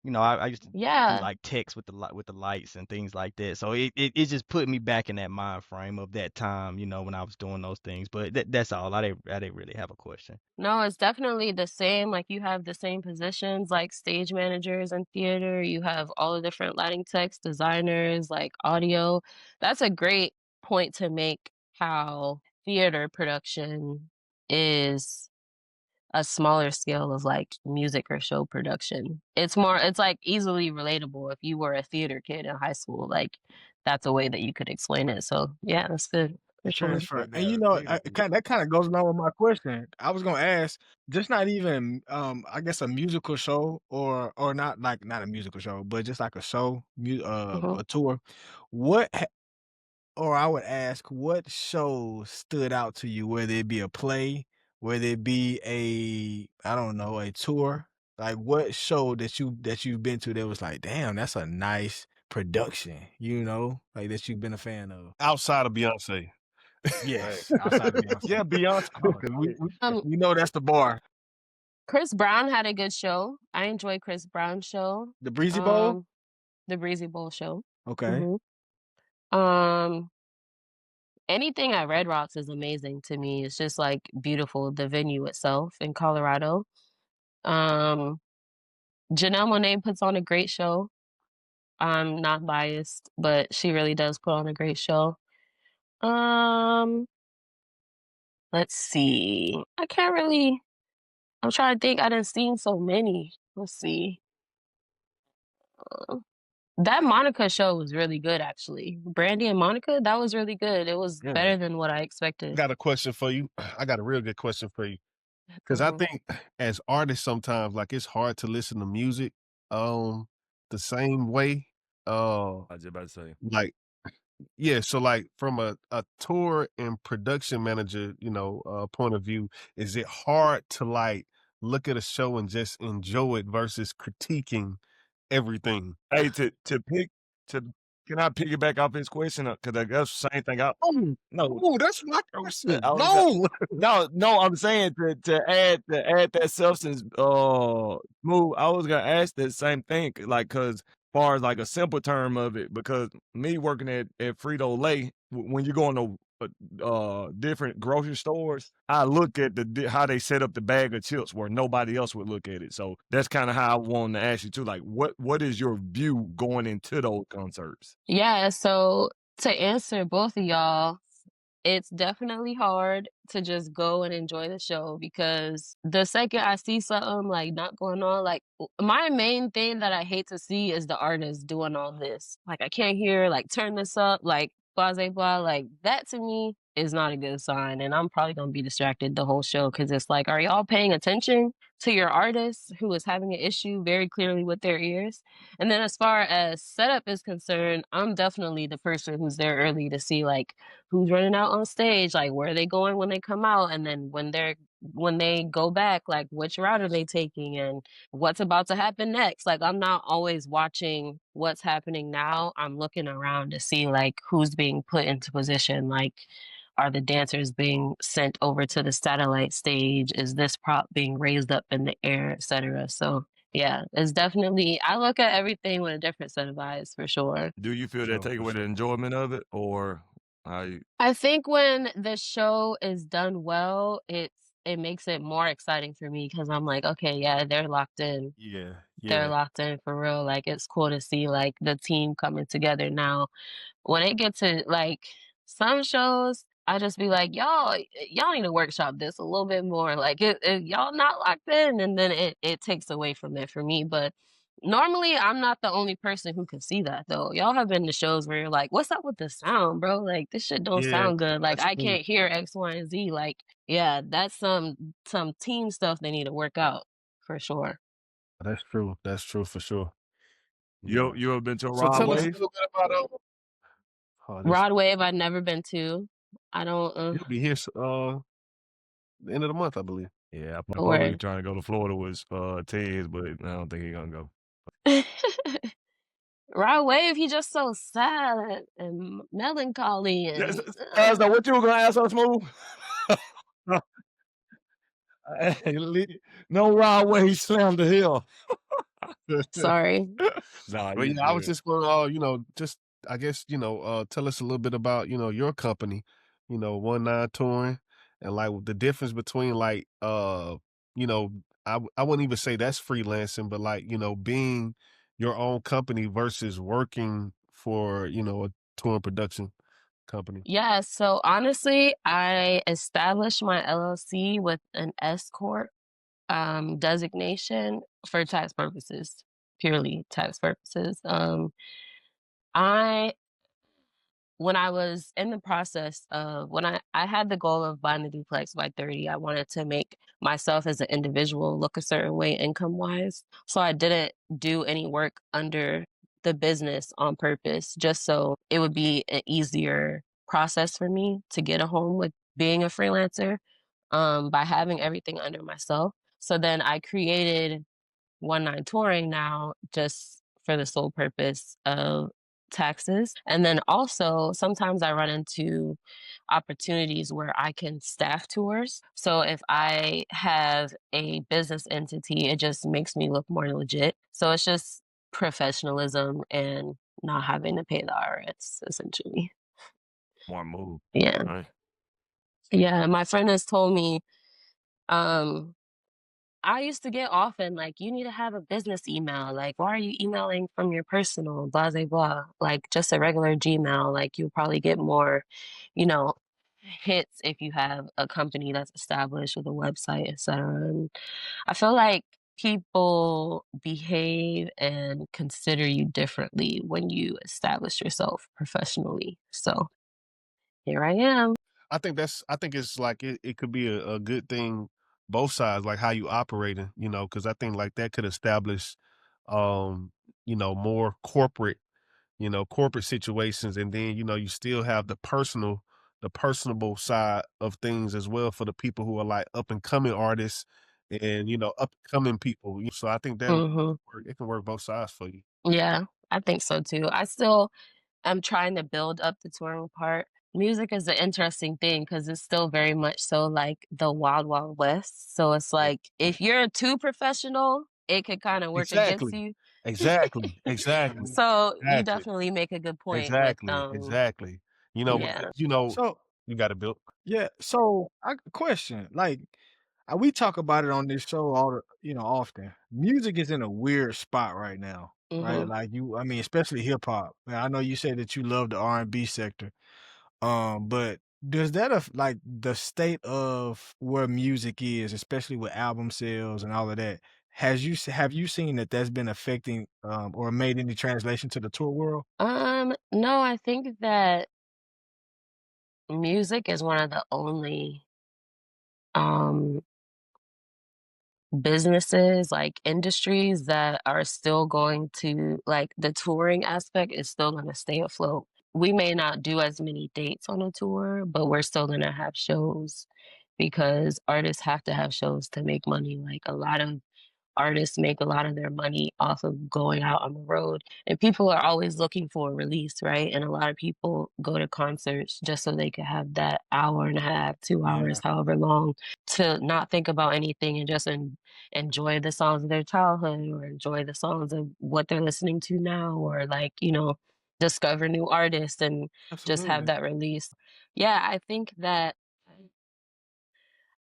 I used to do yeah. like text with the lights and things like that. So it just put me back in that mind frame of that time, when I was doing those things. But that's all. I didn't really have a question. No, it's definitely the same. Like you have the same positions like stage managers in theater. You have all the different lighting techs, designers, like audio. That's a great point to make how theater production is a smaller scale of like music or show production. It's like easily relatable if you were a theater kid in high school. Like that's a way that you could explain it. So yeah, that's good. For sure. Transfer. And that kind of goes along with my question. I was gonna ask, just not even I guess a musical show or not a musical show, but just like a show, a tour. Or I would ask, what show stood out to you, whether it be a play, whether it be a tour? Like what show that you've been to that was like, damn, that's a nice production, like that you've been a fan of. Outside of Beyonce. Yes, outside of Beyonce. Yeah, Beyonce. We know that's the bar. Chris Brown had a good show. I enjoy Chris Brown's show. The Breezy Bowl? The Breezy Bowl show. Okay. Anything at Red Rocks is amazing to me. It's just like beautiful, the venue itself in Colorado. Janelle Monáe puts on a great show. I'm not biased, but she really does put on a great show. Let's see. I'm trying to think. I didn't see so many. Let's see. That Monica show was really good, actually. Brandy and Monica, that was really good. It was better than what I I expected. got a question for you. I got a real good question for you. Because I think as artists sometimes, like it's hard to listen to music the same way. I was just about to say. Like, yeah, so like from a tour and production manager, point of view, is it hard to like look at a show and just enjoy it versus critiquing everything? Hey, can I piggyback off his question? Because that's the same thing. No, that's my question. No, I'm saying to add that substance. Move. I was gonna ask that same thing, like, cause far as like a simple term of it, because me working at Frito-Lay, when you go into different grocery stores, I look at how they set up the bag of chips where nobody else would look at it. So that's kind of how I wanted to ask you too. Like, what is your view going into those concerts? Yeah, so to answer both of y'all, it's definitely hard to just go and enjoy the show because the second I see something like not going on, like my main thing that I hate to see is the artist doing all this. Like I can't hear, like turn this up, like blah, blah, blah. Like that to me is not a good sign. And I'm probably going to be distracted the whole show because it's like, are y'all paying attention to your artist who is having an issue very clearly with their ears? And then as far as setup is concerned, I'm definitely the person who's there early to see like who's running out on stage, like where are they going when they come out, and then when they go back, like which route are they taking and what's about to happen next. Like I'm not always watching what's happening now. I'm looking around to see like who's being put into position. Like are the dancers being sent over to the satellite stage? Is this prop being raised up in the air, etc.? So yeah, it's definitely, I look at everything with a different set of eyes for sure. Do you feel that Sure, take for away the sure. enjoyment of it, or how you? I think when the show is done well, it makes it more exciting for me because I'm like, okay, yeah, they're locked in. Yeah, They're yeah. locked in for real. Like it's cool to see like the team coming together now. When it gets to like some shows, I just be like, y'all need to workshop this a little bit more. Like y'all not locked in, and then it takes away from it for me. But normally, I'm not the only person who can see that though. Y'all have been to shows where you're like, what's up with the sound, bro? Like this shit don't Yeah, sound good. Like that's I true. can't hear X, Y, and Z. Like yeah, that's some team stuff they need to work out for sure. That's true for sure. You Yeah. you ever been to a So Rod tell us a Wave? little bit about oh, this Rod Wave, I've never been to. I don't he'll be here the end of the month, I believe. Yeah, my brother where. trying to go to Florida with Tez, but I don't think he's gonna go. Rod Wave, he just so sad and melancholy Yes, and so what you were gonna ask us, Smooth? No Rod Wave slammed the hill. sorry. Nah, But you yeah, I was good. just going to, just I guess, tell us a little bit about, your company, 19 Touring, and like the difference between like, you know, I wouldn't even say that's freelancing, but like, being your own company versus working for, a touring production company. Yeah, so honestly, I established my LLC with an S corp designation for tax purposes, purely tax purposes. I when I was in the process of when I had the goal of buying the duplex by 30, I wanted to make myself as an individual look a certain way income wise. So I didn't do any work under the business on purpose, just so it would be an easier process for me to get a home with being a freelancer by having everything under myself. So then I created 19 Touring now just for the sole purpose of taxes. And then also sometimes I run into opportunities where I can staff tours. So if I have a business entity, it just makes me look more legit. So it's just professionalism and not having to pay the IRS essentially. Smart move. Yeah. Right. Yeah. My friend has told me, um, I used to get often like, you need to have a business email. Like, why are you emailing from your personal, blah, blah, blah. Like, just a regular Gmail. Like, you'll probably get more, you know, hits if you have a company that's established with a website, etc. And I feel like people behave and consider you differently when you establish yourself professionally. So here I am. I think it's like it could be a good thing both sides, like how you operating, because I think like that could establish um, more corporate situations, and then, you still have the personable side of things as well for the people who are like up and coming artists and, up and coming people. So I think that Hmm. it can work both sides for you. Yeah, I think so too. I still am trying to build up the touring part. Music is an interesting thing because it's still very much so like the wild, wild west. So it's Yeah. like if you're too professional, it could kind of work against Exactly. you. Exactly. Exactly. So you Exactly. definitely make a good point with Exactly, exactly. Because, yeah. So you gotta build. yeah, so I question, like, we talk about it on this show all the, often. Music is in a weird spot right now, right? Hmm. Like I mean, especially hip hop. I know you said that you love the R&B sector, but does that like the state of where music is, especially with album sales and all of that? Have you seen that that's been affecting or made any translation to the tour world? No, I think that music is one of the only um businesses, like industries that are still going to like the touring aspect is still going to stay afloat. We may not do as many dates on a tour, but we're still going to have shows because artists have to have shows to make money. Like a lot of artists make a lot of their money off of going out on the road. And people are always looking for a release, right? And a lot of people go to concerts just so they can have that hour and a half, 2 hours, Yeah, however long, to not think about anything and just enjoy the songs of their childhood or enjoy the songs of what they're listening to now or like, discover new artists and just have absolutely. that release. Yeah, I think that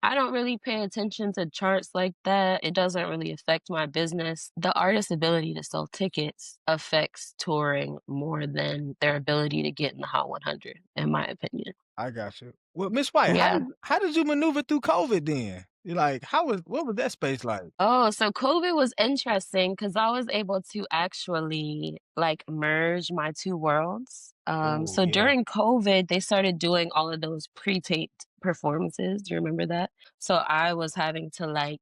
I don't really pay attention to charts like that. It doesn't really affect my business. The artist's ability to sell tickets affects touring more than their ability to get in the Hot 100, in my opinion. I got you. Well, Miss White, Yeah. how did you maneuver through COVID then? You like what was that space like? Oh, so COVID was interesting because I was able to actually like merge my two worlds. Oh So yeah. during COVID, they started doing all of those pre-taped performances. Do you remember that? So I was having to like,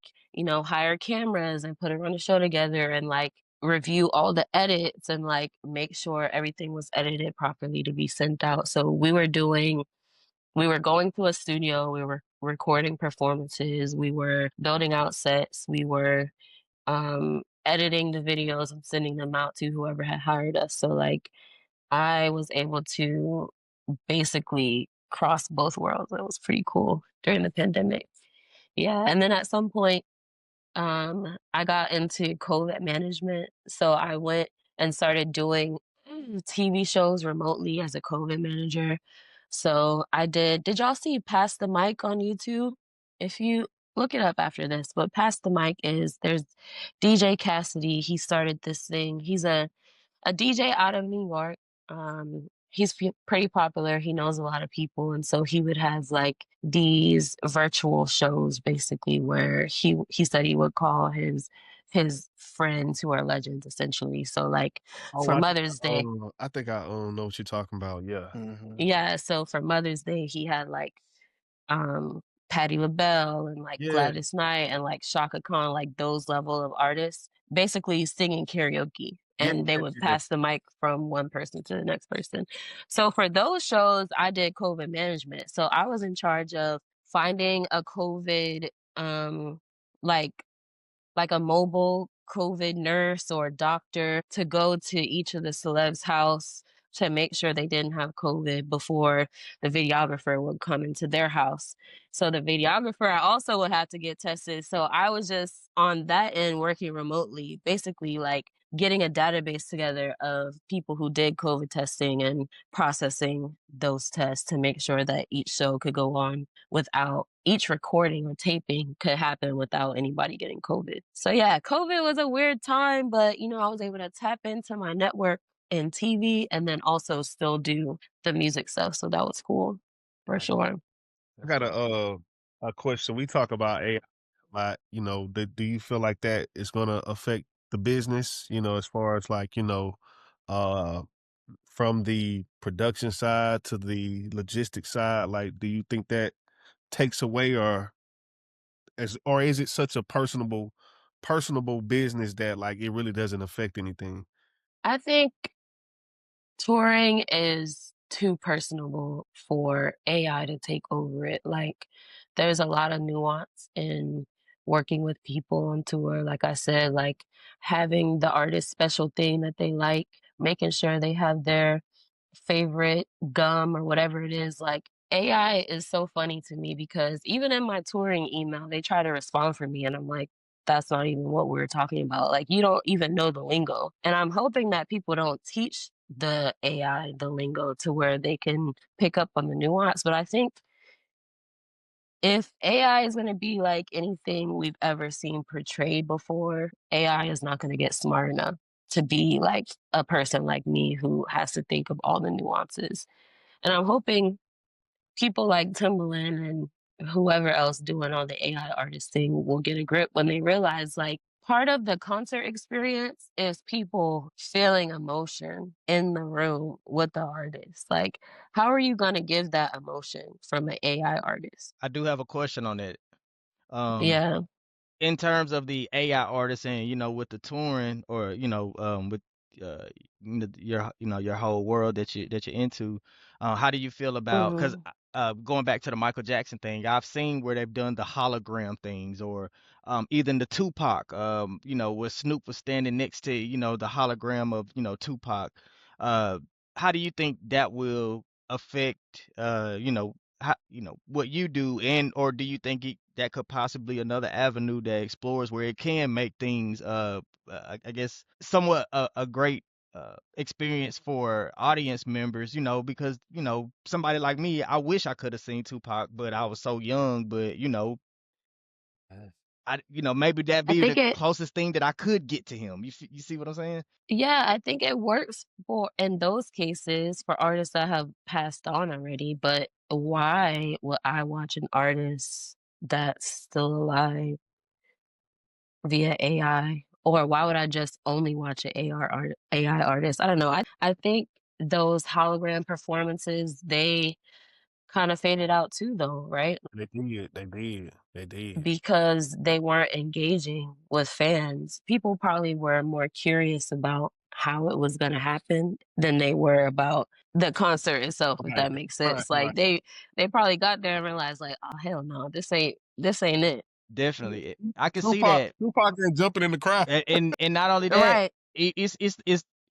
hire cameras and put a run a show together and like review all the edits and like make sure everything was edited properly to be sent out. So we were going to a studio, we were recording performances, we were building out sets, we were editing the videos and sending them out to whoever had hired us. So like I was able to basically cross both worlds. It was pretty cool during the pandemic. Yeah. And then at some point I got into COVID management. So I went and started doing TV shows remotely as a COVID manager. So did y'all see Pass the Mic on YouTube? If you look it up after this, but Pass the Mic there's DJ Cassidy. He started this thing. He's a DJ out of New York. He's pretty popular. He knows a lot of people, and so he would have like these virtual shows, basically, where he said he would call his friends who are legends, essentially. So, like Oh, for Mother's Day, I think I know what you're talking about. Yeah. Hmm. yeah. So for Mother's Day, he had like um Patti LaBelle and like Yeah. Gladys Knight and like Shaka Khan, like those level of artists, basically singing karaoke. Yeah. And they Yeah. would Yeah. pass the mic from one person to the next person. So for those shows, I did COVID management. So I was in charge of finding a COVID like a mobile COVID nurse or doctor to go to each of the celebs' house to make sure they didn't have COVID before the videographer would come into their house. So the videographer I also would have to get tested. So I was just on that end working remotely, basically like getting a database together of people who did COVID testing and processing those tests to make sure that each show could go on without each recording or taping could happen without anybody getting COVID. So yeah, COVID was a weird time, but I was able to tap into my network in TV and then also still do the music stuff. So that was cool for Right. sure. I That's got right. a question. We talk about AI a lot. Do you feel like that is gonna affect the business? As far as like uh, from the production side to the logistics side. Like, do you think that takes away or is it such a personable business that like it really doesn't affect anything? I think touring is too personable for AI to take over it. Like, there's a lot of nuance in working with people on tour. Like I said, like having the artist special thing that they like, making sure they have their favorite gum or whatever it is. Like, AI is so funny to me because even in my touring email, they try to respond for me, and I'm like, that's not even what we're talking about. Like, you don't even know the lingo. And I'm hoping that people don't teach the AI the lingo to where they can pick up on the nuance. But I think if AI is going to be like anything we've ever seen portrayed before, AI is not going to get smart enough to be like a person like me who has to think of all the nuances. And I'm hoping people like Timbaland and whoever else doing all the AI artist thing will get a grip when they realize like part of the concert experience is people feeling emotion in the room with the artist. Like, how are you going to give that emotion from an AI artist? I do have a question on that. Um, Yeah. in terms of the AI artists and with the touring or with your your whole world that you're into, how do you feel about? Because Hmm. going back to the Michael Jackson thing, I've seen where they've done the hologram things, or even the Tupac, where Snoop was standing next to, the hologram of, Tupac. Uh, how do you think that will affect, how, what you do, and or do you think that could possibly another avenue that explores where it can make things, I guess, somewhat a great experience for audience members, because, somebody like me, I wish I could have seen Tupac, but I was so young, but, maybe that I be think the it closest thing that I could get to him. You see what I'm saying? Yeah, I think it works for in those cases for artists that have passed on already, but why would I watch an artist that's still alive via AI? Or why would I just only watch an AI artist? I don't know. I think those hologram performances, they kind of faded out too though, right? They did. They did. They did. Because they weren't engaging with fans. People probably were more curious about how it was gonna happen than they were about the concert itself, if Right. that makes Right. sense. Right. Like they probably got there and realized like, "Oh hell no, this ain't it." Definitely. I can see Tupac. that. Tupac and jumping in the crowd. And not only that, Right. it's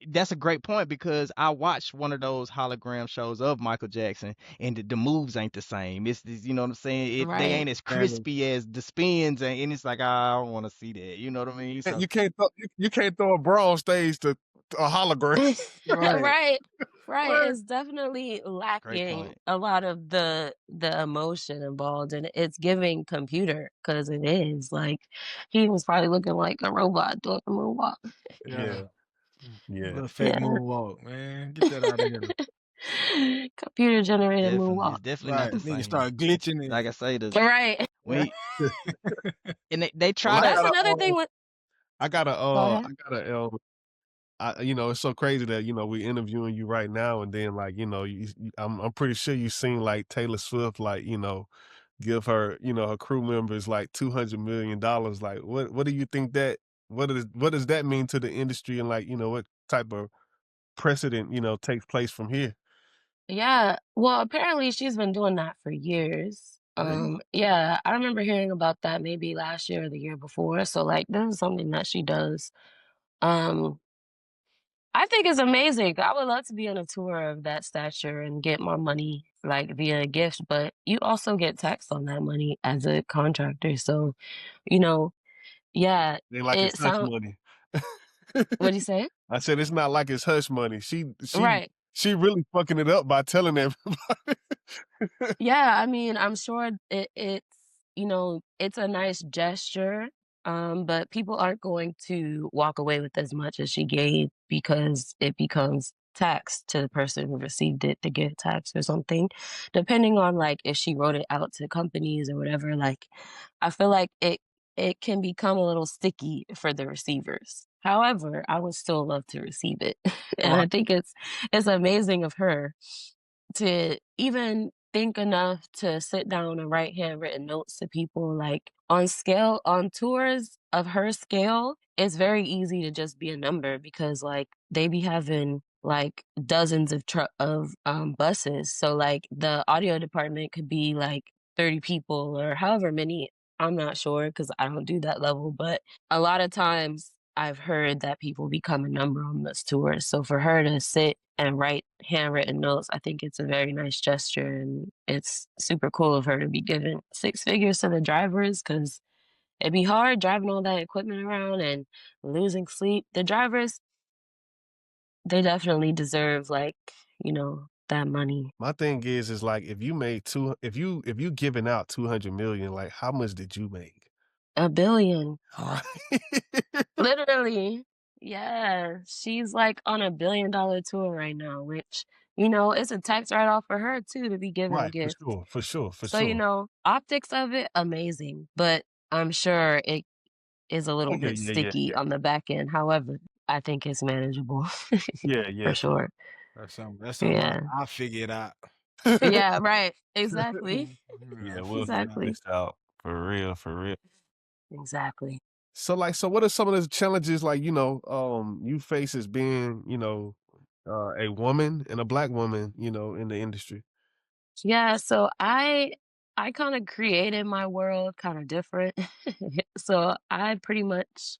that's a great point, because I watched one of those hologram shows of Michael Jackson, and the moves ain't the same. You know what I'm saying? They Right. ain't as Man, crispy as the spins, and it's like, I don't want to see that. You know what I mean? So you can't throw a bra on stage to a hologram. Right. Right. Right. What? It's definitely great lacking point. a lot of the emotion involved, and it's giving computer because it is. Like he was probably looking like a robot doing a moonwalk. Yeah. Yeah. Yeah. Little fake Yeah. moonwalk, man. Get that out of here. Computer generated Definitely, moonwalk. it's definitely not Right. the Nigga same. start glitching Like I and say, Right. when he, and they try Well, to. That's another thing with Go ahead. it's so crazy that we interviewing you right now, and then like I'm pretty sure you seen like Taylor Swift like give her her crew members like $200 million. Like what do you think that what does that mean to the industry, and like what type of precedent takes place from here? Yeah. Well, apparently she's been doing that for years. Really? Yeah, I remember hearing about that maybe last year or the year before. So like this is something that she does. Um, I think it's amazing. I would love to be on a tour of that stature and get more money like via a gift, but you also get taxed on that money as a contractor. So, you know, yeah, They like it's it hush sound money. what do you say? I said it's not like it's hush money. Right. She really fucking it up by telling everybody. Yeah, I mean, I'm sure it's a nice gesture, but people aren't going to walk away with as much as she gave because it becomes taxed to the person who received it to get taxed or something. Depending on like if she wrote it out to companies or whatever, like I feel like it can become a little sticky for the receivers. However, I would still love to receive it. And Right. I think it's amazing of her to even think enough to sit down and write handwritten notes to people like on tours of her scale, it's very easy to just be a number because like they be having like dozens of buses. So like the audio department could be like 30 people or however many. I'm not sure because I don't do that level, but a lot of times I've heard that people become a number on this tour. So for her to sit and write handwritten notes, I think it's a very nice gesture, and it's super cool of her to be giving six figures to the drivers because it'd be hard driving all that equipment around and losing sleep. The drivers, they definitely deserve like, that money. My thing is like if you giving out 200 million, like how much did you make? $1 billion. All right. Literally. Yeah. She's like on $1 billion tour right now, which, it's a tax write-off for her too to be given a Right, for gift. sure, for sure, for So, sure. optics of it, amazing, but I'm sure it is a Oh little yeah, bit yeah, yeah, sticky yeah. on the back end. However, I think it's manageable Yeah, for yeah, for sure. that's something Yeah. I figured out. Yeah, right. Exactly. Yeah, I we'll figured figure out. Exactly. this out. For real, for real. Exactly. So what are some of the challenges like, you face as being, a woman and a black woman, in the industry? Yeah, so I kind of created my world kind of different. So I pretty much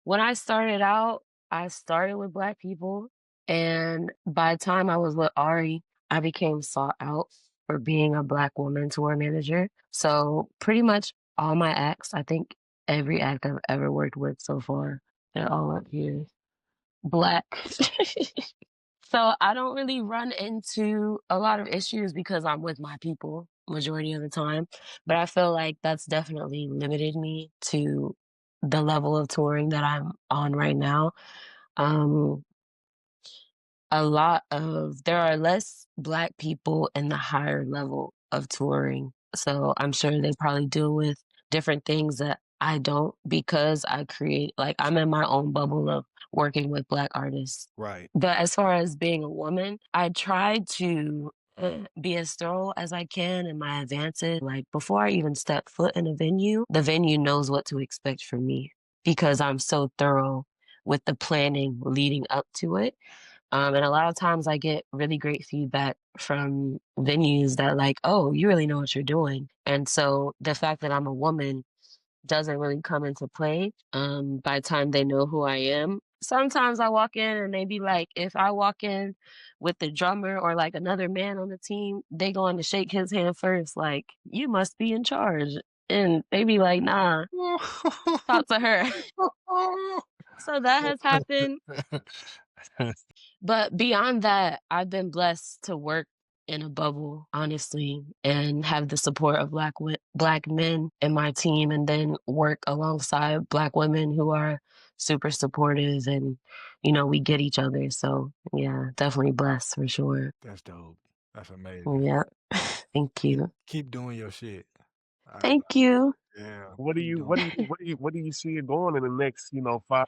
when I started out, I started with black people, and by the time I was with Ari, I became sought out for being a black woman tour manager. So pretty much all my acts, I think every act I've ever worked with so far, they're all up here. Black. So I don't really run into a lot of issues because I'm with my people majority of the time. But I feel like that's definitely limited me to the level of touring that I'm on right now. Um, there are less black people in the higher level of touring. So I'm sure they probably deal with different things that I don't because I'm in my own bubble of working with black artists. Right. But as far as being a woman, I try to be as thorough as I can in my advances. Like before I even step foot in a venue, the venue knows what to expect from me because I'm so thorough with the planning leading up to it. And a lot of times I get really great feedback from venues that like, oh, you really know what you're doing. And so the fact that I'm a woman doesn't really come into play by the time they know who I am. Sometimes I walk in and they be like, if I walk in with the drummer or like another man on the team, they going to shake his hand first, like, you must be in charge. And they be like, nah, talk to her. So that has happened. But beyond that, I've been blessed to work in a bubble, honestly, and have the support of black men in my team, and then work alongside black women who are super supportive, and we get each other. So yeah, definitely blessed for sure. That's dope. That's amazing. Yeah, thank you, Keep doing your shit. thank you. Yeah. What do keep you doing what do it. you what do you what do you see it going in the next 5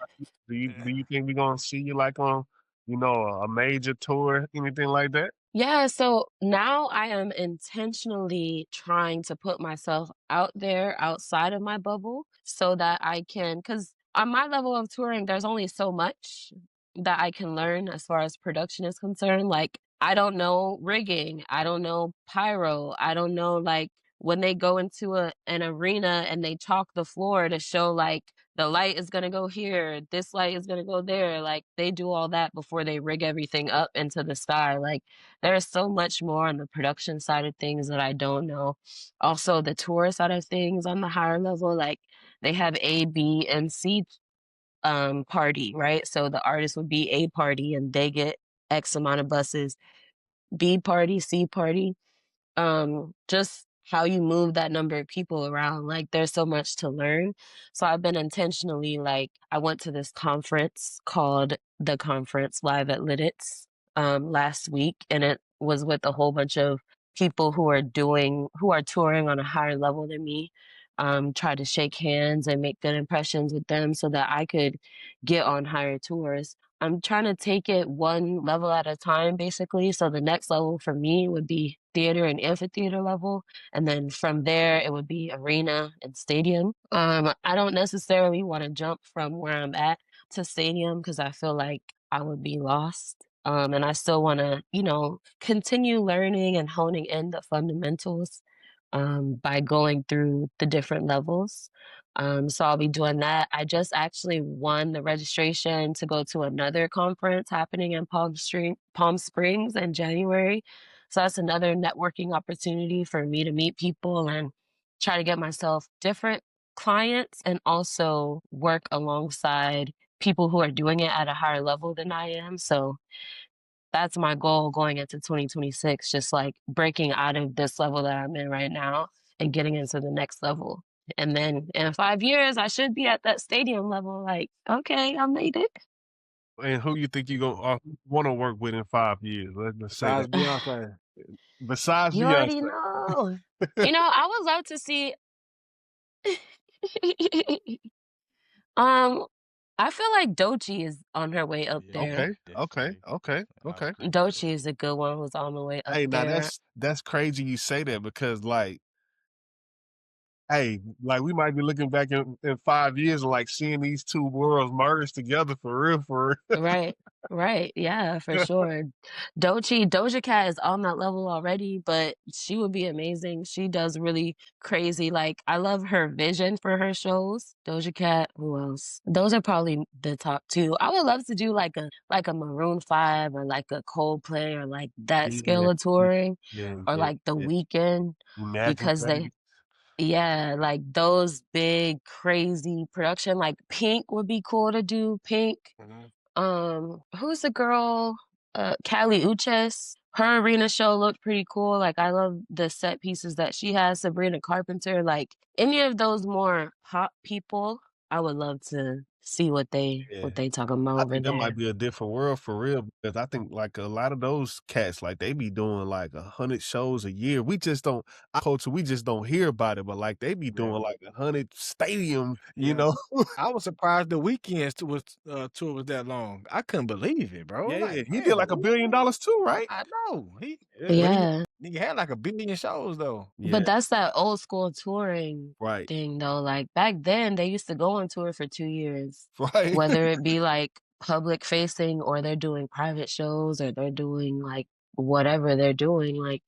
years? Do you think we're gonna see you like on a major tour, anything like that? Yeah, so now I am intentionally trying to put myself out there outside of my bubble so that I can, because on my level of touring, there's only so much that I can learn as far as production is concerned. Like, I don't know rigging, I don't know pyro, I don't know like when they go into an arena and they chalk the floor to show like the light is gonna go here, this light is gonna go there. Like they do all that before they rig everything up into the sky. Like there's so much more on the production side of things that I don't know. Also, the tour side of things on the higher level, like they have A, B, and C party, right? So the artist would be A party and they get X amount of buses. B party, C party, just how you move that number of people around. Like there's so much to learn. So I've been intentionally like I went to this conference called The Conference Live at Lidditz last week, and it was with a whole bunch of people who are touring on a higher level than me. Try to shake hands and make good impressions with them so that I could get on higher tours. I'm trying to take it one level at a time, basically. So the next level for me would be theater and amphitheater level. And then from there, it would be arena and stadium. I don't necessarily want to jump from where I'm at to stadium because I feel like I would be lost. And I still want to, continue learning and honing in the fundamentals by going through the different levels. So I'll be doing that. I just actually won the registration to go to another conference happening in Palm Springs in January. So that's another networking opportunity for me to meet people and try to get myself different clients and also work alongside people who are doing it at a higher level than I am. So that's my goal going into 2026, just like breaking out of this level that I'm in right now and getting into the next level. And then in 5 years, I should be at that stadium level. Like, okay, I made it. And who you think you gonna want to work with in 5 years? Let's say Besides that. Beyonce. Besides You Beyonce. already know. I would love to see. I feel like Doechii is on her way up Yeah, there. Okay. Doechii is a good one who's on the way up Hey, now there. that's crazy you say that because like we might be looking back in 5 years and like seeing these two worlds merge together for real, for real. Right. Right, yeah, for sure. Doja Cat is on that level already, but she would be amazing. She does really crazy, like, I love her vision for her shows. Doja Cat, who else? Those are probably the top 2. I would love to do like a Maroon 5 or like a Coldplay or like that Yeah, scale of touring yeah, or yeah, like The yeah. Weeknd Imagine because they Dragons. yeah, like those big crazy production, like Pink would be cool to do, Pink. Mhm. Who's the girl? Callie Uchis. Her arena show looked pretty cool. Like I love the set pieces that she has. Sabrina Carpenter. Like any of those more pop people, I would love to see Yeah. what they talking about I over think that there. might be a different world for real because I think like a lot of those cats, like they be doing like 100 shows a year. We just don't our culture, we just don't hear about it, but like they be Yeah. doing like 100 stadiums, you Yeah. know? I was surprised the weekend's tour was that long. I couldn't believe it, bro. Yeah, Like, he man, did the like $1 billion weekend. too, right? I know. But Yeah. he had like 1 billion shows though. But Yeah, that's that old school touring right, thing though. Like back then they used to go on tour for 2 years, right. whether it be like public facing or they're doing private shows or they're doing like whatever they're doing. Like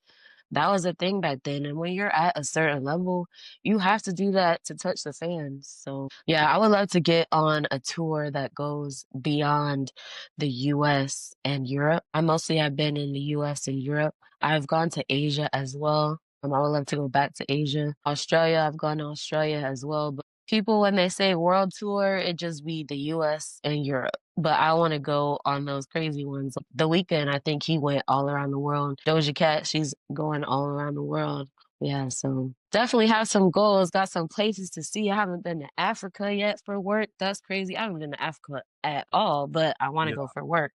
that was a thing back then. And when you're at a certain level, you have to do that to touch the fans. So yeah, I would love to get on a tour that goes beyond the US and Europe. I mostly have been in the US and Europe. I've gone to Asia as well. I would love to go back to Asia. Australia, I've gone to Australia as well. But people, when they say world tour, it just be the US and Europe. But I want to go on those crazy ones. The Weeknd, I think he went all around the world. Doja Cat, she's going all around the world. Yeah, so definitely have some goals, got some places to see. I haven't been to Africa yet for work. That's crazy. I haven't been to Africa at all, but I want to Yeah, go for work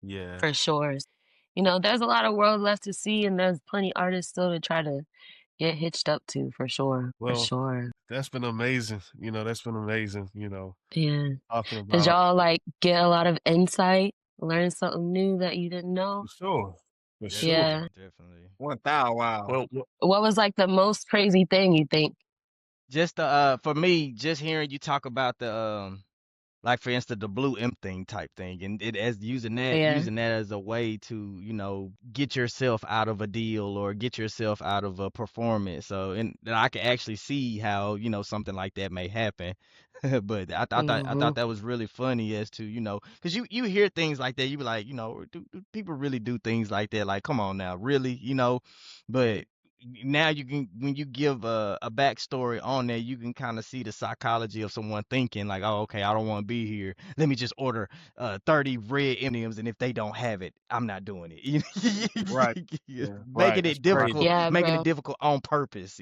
yeah. for sure. You know, there's a lot of world left to see, and there's plenty artists still to try to get hitched up to for sure. For Well, sure. that's been amazing. That's been amazing, Yeah. talking Did about y'all like get a lot of insight, learn something new that you didn't know? for sure. For sure. Yeah. Definitely. 1,000. Wow. Well, What was like the most crazy thing you think? Just for me, just hearing you talk about the like for instance the blue imp thing type thing and it as Yeah. using that as a way to get yourself out of a deal or get yourself out of a performance, so and I can actually see how something like that may happen. But I Hmm. thought that was really funny as to because you hear things like that, you be like, do people really do things like that, like come on now, really, but now you can, when you give a backstory on there, you can kind of see the psychology of someone thinking like, oh, okay, I don't want to be here. Let me just order 30 red M&Ms, and if they don't have it, I'm not doing it. Right. Yeah. Right. Making That's it crazy. difficult, Yeah, making it bro. difficult on purpose.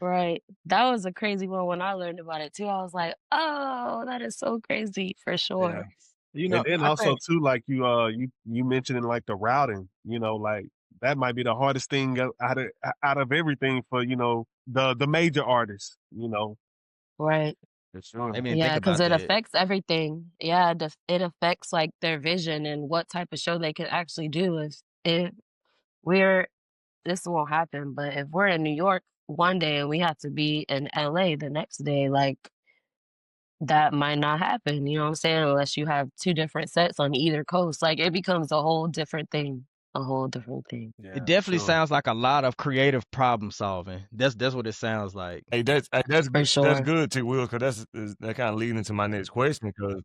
Right. That was a crazy one when I learned about it too. I was like, oh, that is so crazy for Yeah. sure. And then I also think too, like you mentioning like the routing, like that might be the hardest thing out of everything for, the major artists, Right. For I sure. didn't think Yeah, because about it that. affects everything. Yeah, it affects like their vision and what type of show they can actually do. If we're this won't happen, but if we're in New York one day and we have to be in LA the next day, like that might not happen. You know what I'm saying? Unless you have two different sets on either coast, like it becomes a whole different thing. A whole different thing. It Yeah, for definitely sure. sounds like a lot of creative problem solving. That's what it sounds like. that's For good. That's sure. good too, Will, because that kind of leading into my next question. Because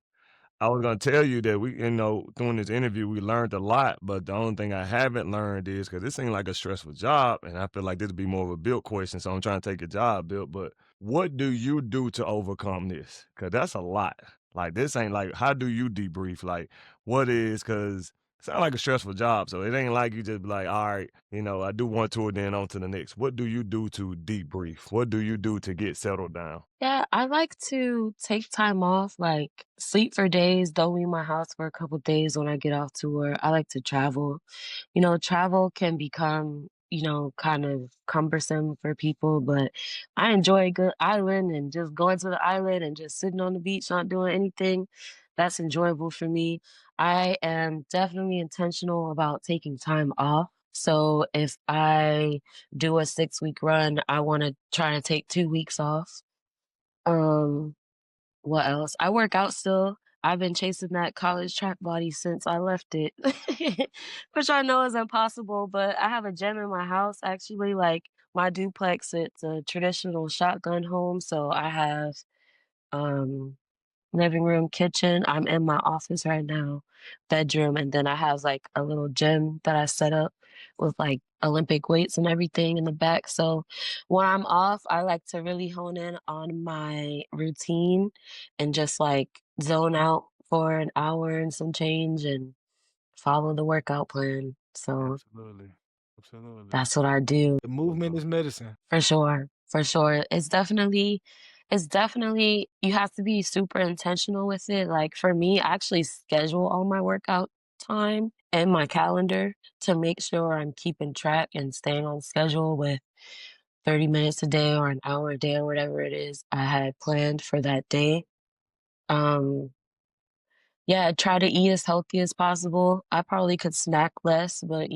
I was gonna tell you that we, during this interview, we learned a lot, but the only thing I haven't learned is because this seemed like a stressful job, and I feel like this would be more of a built question. So I'm trying to take a job built, but what do you do to overcome this? Because that's a lot. Like this ain't like how do you debrief? Like what is because it sounds like a stressful job, so it ain't like you just be like, all right, I do one tour, then on to the next. What do you do to debrief? What do you do to get settled down? Yeah, I like to take time off, like sleep for days, don't leave my house for a couple days when I get off tour. I like to travel. You know, travel can become, kind of cumbersome for people, but I enjoy a good island and just going to the island and just sitting on the beach, not doing anything. That's enjoyable for me. I am definitely intentional about taking time off. So if I do a 6 week run, I want to try to take 2 weeks off. Um, what else? I work out still. I've been chasing that college track body since I left it, which I know is impossible, but I have a gym in my house actually, like my duplex, it's a traditional shotgun home, so I have um living room, kitchen. I'm in my office right now, bedroom, and then I have like a little gym that I set up with like Olympic weights and everything in the back. So when I'm off, I like to really hone in on my routine and just like zone out for an hour and some change and follow the workout plan. So Absolutely. Absolutely. that's what I do. The movement is medicine. For sure, for sure. It's definitely you have to be super intentional with it. Like for me, I actually schedule all my workout time in my calendar to make sure I'm keeping track and staying on schedule with 30 minutes a day or an hour a day or whatever it is I had planned for that day. Um, yeah, try to eat as healthy as possible. I probably could snack less, but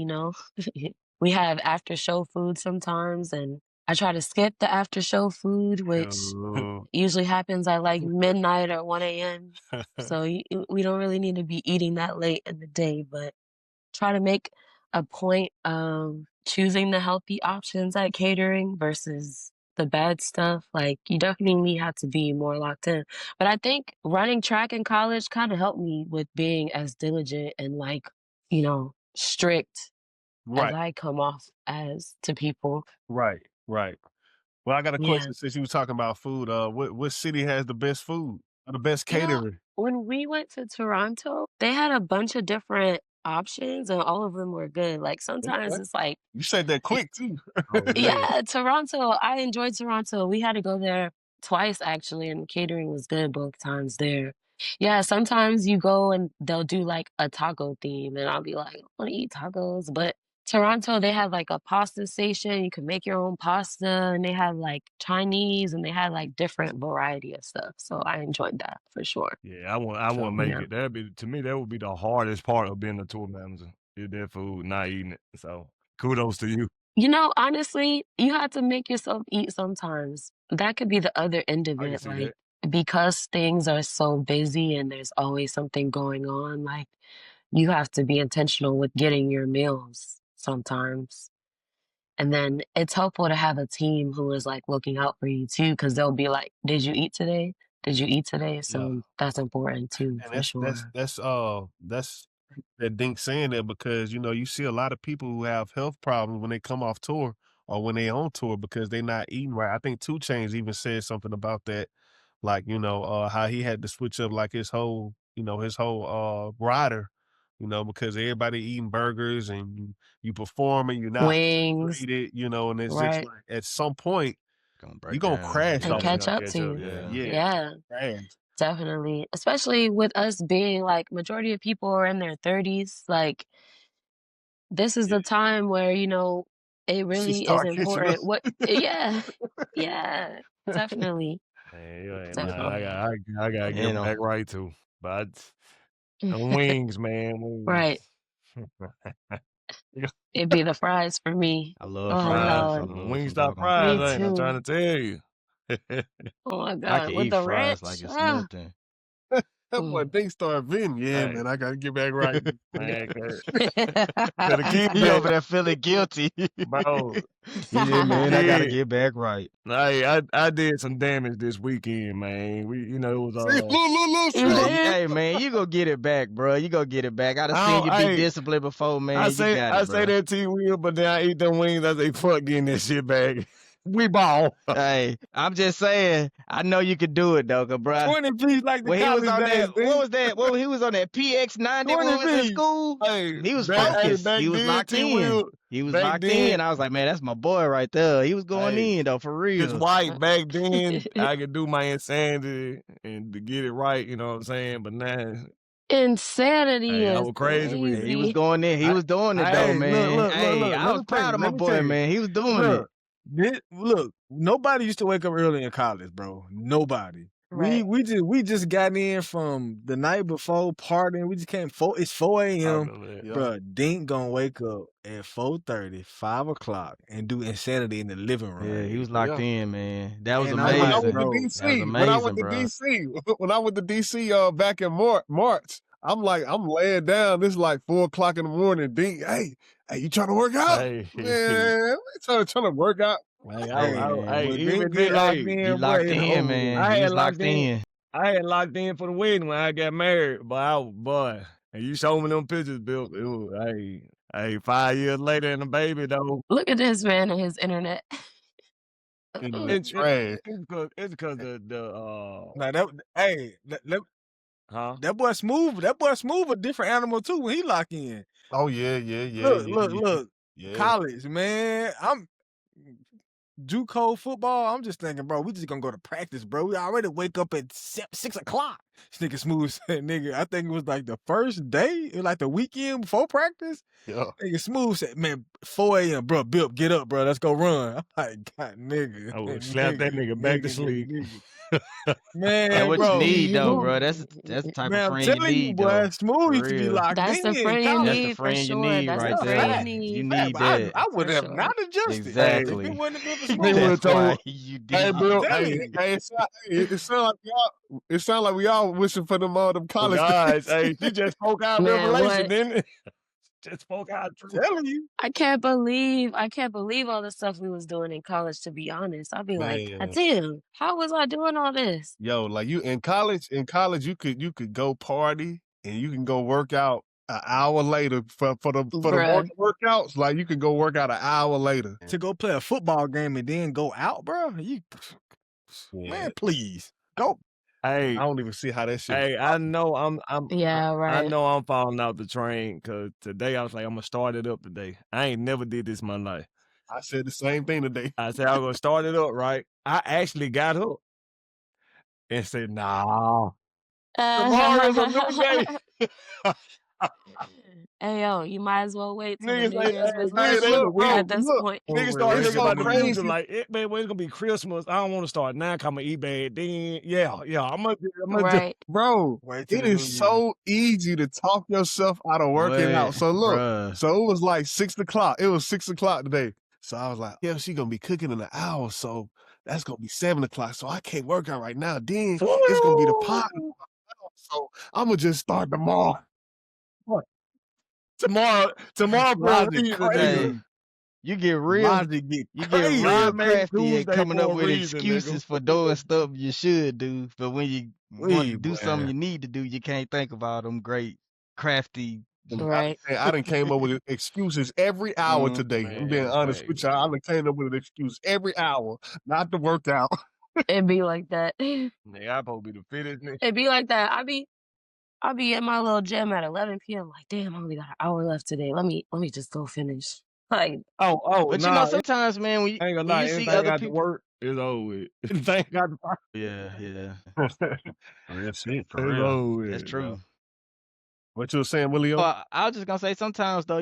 we have after show food sometimes, and I try to skip the after show food, which Yo. usually happens at like midnight or 1 a.m. So we don't really need to be eating that late in the day, but try to make a point of choosing the healthy options at catering versus the bad stuff. Like you definitely have to be more locked in. But I think running track in college kind of helped me with being as diligent and like, strict as Right, I come off as to people. right, right. Well, I got a Yeah. question since you were talking about food. What city has the best food or the best You know, catering? when we went to Toronto, they had a bunch of different options and all of them were good. Like sometimes Okay. it's like You said that quick too. Oh, yeah. yeah, Toronto. I enjoyed Toronto. We had to go there twice actually, and catering was good both times there. Yeah, sometimes you go and they'll do like a taco theme, and I'll be like, I want to eat tacos. But Toronto, they have like a pasta station. You can make your own pasta, and they have like Chinese, and they had like different variety of stuff. So I enjoyed that for sure. Yeah, I want to So make Yeah. it. To me, that would be the hardest part of being a tour manager. Eat that food, not eating it. So kudos to you. Honestly, you have to make yourself eat sometimes. That could be the other end of I can it. see Like, that. because things are so busy and there's always something going on, like, you have to be intentional with getting your meals sometimes. And then it's helpful to have a team who is like looking out for you too, because they'll be like, Did you eat today? Did you eat today? Yeah. So that's important too, And for sure. that's that Dink saying that because you see a lot of people who have health problems when they come off tour or when they on tour because they not eating right. I think 2 Chainz even said something about that, like how he had to switch up like his whole rider, because everybody eating burgers and you performing, you're not Wings, hydrated, and it's just right? like at some point Gonna you're break gonna down. crash And off Yeah, of it's catch that. gonna up to catch up. you. Yeah. Yeah, Yeah. crash. Definitely. Especially with us being like majority of people are in their 30s, like this is Yeah. the time where, it You should really is start catching up. important. Yeah. Yeah. Definitely. Yeah, man. Yeah. I Definitely. got I gotta You get know, back right too. But them wings, man, Right. wings. Yeah, It'd be the fries for me. I love Oh fries. I Lord. them love wings some stop doggone fries, Me fries. ain't I? I'm too. trying to tell you. Oh my I God. can With eat the fries like ranch. it's Ah. nothing. That boy Mm. Dink started venting. Yeah, Hey, man, I gotta get back right. man, could have keep He that, over there feeling guilty. bro. Yeah, We man, I gotta did. get back right. Hey, I did some damage this weekend, man. It was See, look, You see, did? Hey, man, you go get it back, bro. You go get it back. I done I seen don't, you be hey, disciplined before, I man. You say got I it, say bro. that to you, Will, but then I eat them wings. I say, fuck getting that shit back. We ball. Hey, I'm just saying, I know you could do it, though, bro. 20 piece like the When he was college on days, that, what dude. was that? What he was on that PX90 when 20 we was in piece. school? Hey, He was back focused. back He was then, locked T in. Will, He was back locked then, in. I was like, man, that's my boy right there. He was going hey, in though, for Cause real. White back then I could do my insanity and to get it right, you know what I'm saying? But now, Insanity hey, I is was crazy with it. He was crazy. going in. He I, was doing it though, hey, man. Hey, I Let was me tell proud you, of my let me tell boy, you. man. He was doing it. Look, Look, nobody used to wake up early in college, bro. Nobody. Right. We just got in from the night before partying. We just came. It's 4 I a.m. remember that. Yeah. Bro, Dink gonna wake up at 4:30, 5 o'clock, and do insanity in the living room. Yeah, he was locked Yeah. in, man. That was And I'm When I like, went amazing. to bro, That was DC, when I went amazing, to bro. DC, when I went to DC back in March, I'm laying down. This is like 4 o'clock in the morning. Dink, hey, you trying to work out? Hey, Man, trying to work out. hey, hey, hey, when even Dink get then, locked hey, He in, boy, locked it's in, over man. with. I He had was locked locked in. in. I had locked in for the wedding when I got married, but boy, and you showed me them pictures, Bill. It was, hey, 5 years later and a baby though. Look at this man and his internet. Internet It's trash. because the Now huh? that boy smooth a different animal too when he lock in. Oh yeah. Look, Yeah. college, man. I'm JUCO football. I'm just thinking, bro, we just gonna go to practice, bro. We already wake up at 6 o'clock. This nigga Smooth said, nigga, I think it was like the first day, like the weekend before practice. Yeah. Nigga Smooth said, man, 4 a.m., bro, Bip, get up, bro. Let's go run. I'm like, God, nigga. I would slap that nigga back to sleep. That's Man, what you bro. need, though, Smooth. bro. That's the type Man, of I'm friend you telling you, need, boy, though. Smooth For used to be real. locked That's the in friend you college. That's the need for friend you sure. need That's right the there. friend you Fact, need. You fact, need but that. I For would have sure. not adjusted. If Exactly. it wasn't been for They Smooth. would've That's why told, you hey, did. Bill, telling hey, you. it sound like we all wishing for them Oh college guys, days. hey, she just spoke out Man, revelation, what? didn't it? Just spoke out truth. Telling you. I can't believe all the stuff we was doing in college, to be honest. I'd be like, Man, God damn, how was I doing all this? yo, like you in college, you could go party and you can go work out an hour later for the Bruh. morning workouts. Like you could go work out an hour later. To go play a football game and then go out, bro. Yeah. Man, please. Go. I Hey, don't even see how that shit. hey, I know Yeah, I right. know I'm falling off the train because today I was like, I'm gonna start it up today. I ain't never did this in my life. I said the same thing today. I said I was gonna start it up, right? I actually got up and said, nah, tomorrow is a new day. Hey, yo, you might as well wait till the Niggas New like, Year's hey, resolution look, bro, at this point. niggas start It's thinking so about the future crazy. like, man, when it's gonna be Christmas, I don't want to start now. Cause I'm gonna eat bad. Then, yeah, I'm gonna Right. Bro, Wait till it the New is Year. so easy to talk yourself out of working What? out. So look, Bruh. so it was like 6 o'clock. It was 6 o'clock today. So I was like, yeah, she gonna be cooking in an hour. So that's gonna be 7 o'clock. So I can't work out right now. Then it's gonna be the pot. So I'm gonna just start tomorrow. tomorrow for a Logic reason, crazy. nigga. Hey, you get real Logic get You get crazy. real God made crafty at Tuesday coming for up a with reason, nigga. excuses for doing stuff you should do, but when you want to Please, do something man. you need to do, you can't think of all them great crafty. Right. I done came up with excuses every hour today. I'm being honest with y'all. I done came up with an excuse every hour not to work out. It'd be like that. Nigga, I supposed to be the fittest nigga. It'd be like that. I'll be in my little gym at 11 p.m. Like, damn, I only got an hour left today. Let me just go finish. Like, Oh, But you know, sometimes, man, when I ain't gonna when lie, you see anything other got to people, work is over with. Anything got to work yeah, That's it, for is real. over with. that's true. What you were saying, Willio? I was just gonna say sometimes though,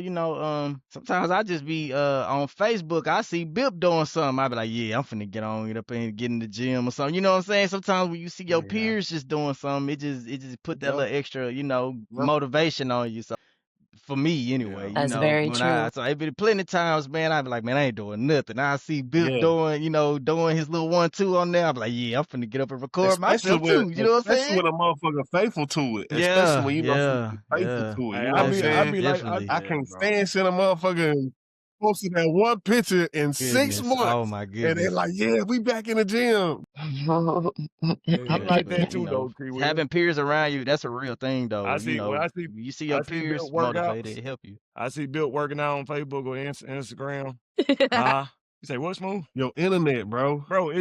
sometimes I just be on Facebook. I see Bip doing something. I be like, yeah, I'm finna get up and get in the gym or something. You know what I'm saying? Sometimes when you see your peers just doing something, it just put that little extra, motivation on you. So for me anyway, that's very true. So it be plenty times, man, I be like, man, I ain't doing nothing. I see Bip doing his little 1-2 on there. I be like, yeah, I'm finna get up and record myself too. You know what I'm saying? Especially when a motherfucker faithful to it. Especially when you know faithful to it. Hey, You know what I'm saying? I be like, I can't stand seeing a motherfucker posting that one picture in 6 months. Oh my And they're goodness. like, yeah, we back in the gym. I'm like that too, though, T. Will. Having peers around you, that's a real thing, though. You see your see peers Bill work out. motivated, it help you. I see Bill working out on Facebook or Instagram. You say, what, Smooth? Your internet, bro. Bro,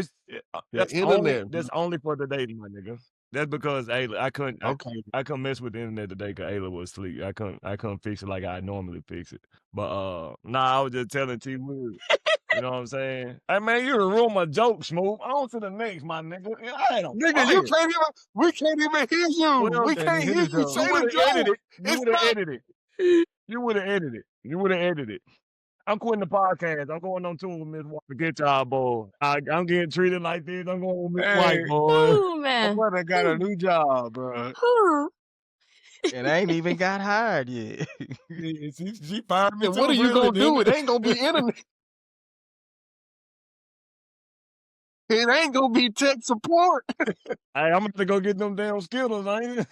that's internet. only for the dating, my nigga. That's because Ayla, I couldn't mess with the internet today because Ayla was asleep. I couldn't fix it like I normally fix it. But I was just telling T Will. You know what I'm saying? Hey man, you ruined my joke, Smooth. On to the next, my nigga. I ain't Nigga, we can't even hear you. Well, we can't hear you say the joke. You would have edited it. You would have edited it. I'm quitting the podcast. I'm going on tour with Miss White. Forget y'all, boy. I'm getting treated like this. I'm going with Miss White, Hey, boy. Ooh, my man. brother got a new job, bro. Ooh. And I ain't even got hired yet. She fired me And too, what are you really, gonna do? didn't It ain't gonna be internet. It ain't gonna be tech support. Hey, I'm gonna have to go get them damn Skittles, ain't it?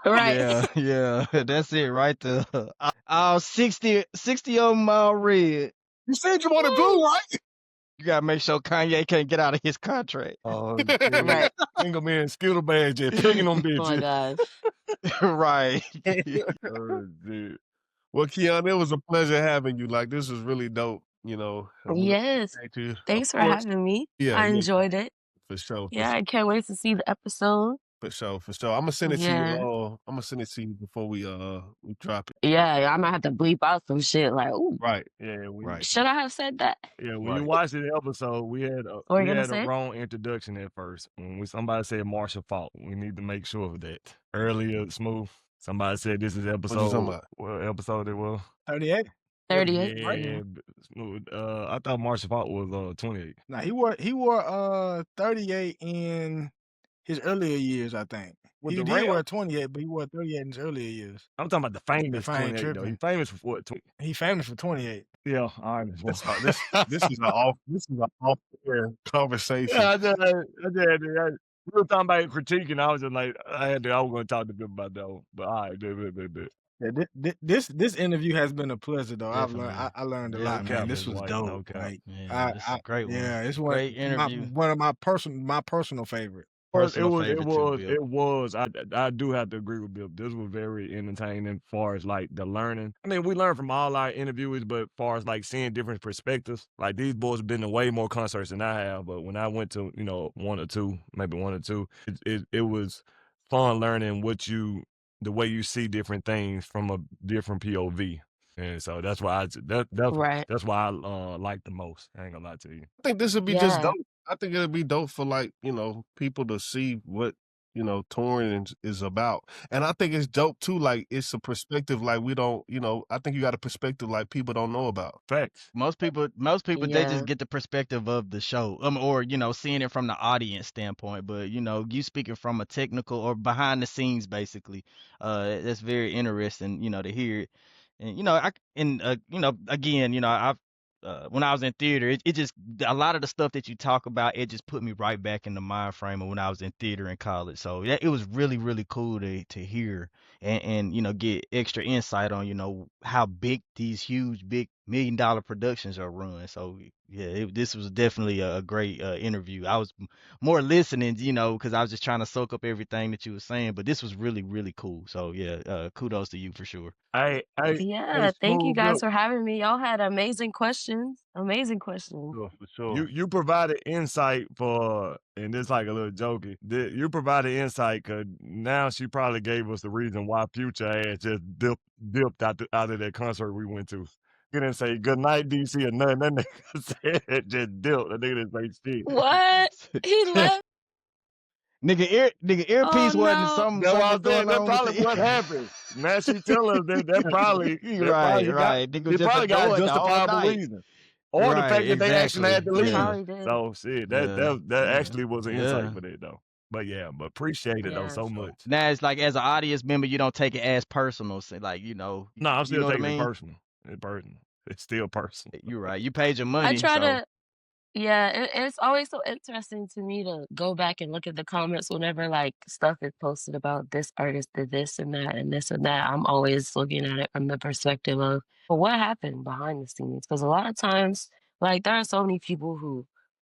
Right. Yeah, that's it right there. All 60 of them all red. You said you wanted blue, right? You gotta make sure Kanye can't get out of his contract. Oh, Right. ain't gonna be in Skittle bags just picking them Oh my bitches. gosh. Right. Oh, dude. Well, Kyana, it was a pleasure having you. Like, this was really dope, you know. And we Yes. appreciate you. Of Thanks for course. having me. Yeah, I yeah, enjoyed it. for sure. Yeah, I can't wait to see the episode. For sure. I'm gonna send it to you. Yeah. I'm gonna send it to you before we drop it. Yeah, I might have to bleep out some shit like, ooh, Right. Yeah, Right. should I have said that? Yeah, when you Right. watched the episode, we had What are you gonna a say? wrong introduction at first. When somebody said Marshall Fault, we need to make sure of that. Earlier, Smooth, somebody said this is What you talking episode. about? What episode it was? 38. 38. Yeah, Yeah. Smooth. I thought Marshall Fault was 28. Nah, he wore 38 in his earlier years, I think. With He the did Rams? wear 28, but he wore 38 in his earlier years. I'm talking about the famous If I ain't 28 though. tripping. He famous for what? He famous for 28. Yeah, all right. This is an off air conversation. Yeah, we were talking about critiquing. I was just like, I was going to talk to them about that one. But all right, Yeah, this interview has been a pleasure though. Definitely. I learned a No lot, man. cap, This Miss was White, dope. no cap. Like, Yeah, this is a great one. yeah, it's Great interview. one of my personal favorite. Personal favorite too, Bill. It was. I do have to agree with Bill. This was very entertaining as far as like the learning. I mean, we learn from all our interviewers, but as far as like seeing different perspectives, like these boys have been to way more concerts than I have. But when I went to, one or two, it was fun learning the way you see different things from a different POV. And so that's why Right. that's why I like the most. I ain't gonna lie to you. I think this would be just Yeah. dope. I think it'd be dope for like, people to see what, touring is about. And I think it's dope too. Like it's a perspective like we don't, I think you got a perspective like people don't know about. Facts. Most people they Yeah. just get the perspective of the show. Or, seeing it from the audience standpoint. But, you speaking from a technical or behind the scenes basically. That's very interesting, to hear it. And again, I've when I was in theater, it just a lot of the stuff that you talk about, it just put me right back in the mind frame of when I was in theater in college. So it was really, really cool to hear and get extra insight on how big these huge, big $1 million productions are run. So yeah, this was definitely a great interview. I was more listening, because I was just trying to soak up everything that you were saying. But this was really, really cool. So yeah, kudos to you for sure. Hey, Yeah. Thank you Smooth, guys look, for having me. Y'all had amazing questions. Amazing questions. For sure. you provided insight and it's like a little jokey. You provided insight because now she probably gave us the reason why Future ass just dipped out of that concert we went to. He didn't say good night, DC, or nothing. That nigga said just dipped. That nigga didn't say shit. What? He left? Nigga, earpiece Oh, wasn't no. something That's what I'm saying. going That's on with probably the what happened. Now she tell us that probably right. Nigga It just probably got a annoyed the whole justifiable night. reason. Or the Right, fact that they actually had to exactly. He leave. Yeah. probably did. So shit, Yeah. that actually was an insight Yeah. for that though. But appreciate it though Yeah. so much. Now it's like as an audience member, you don't take it as personal. So like, No, I'm you still know what I taking it mean? personal. It's personal. It's still personal. You're right. You paid your I money, try so to, yeah, it's always so interesting to me to go back and look at the comments whenever like stuff is posted about this artist did this and that and this and that. I'm always looking at it from the perspective of, well, what happened behind the scenes? Because a lot of times, like, there are so many people who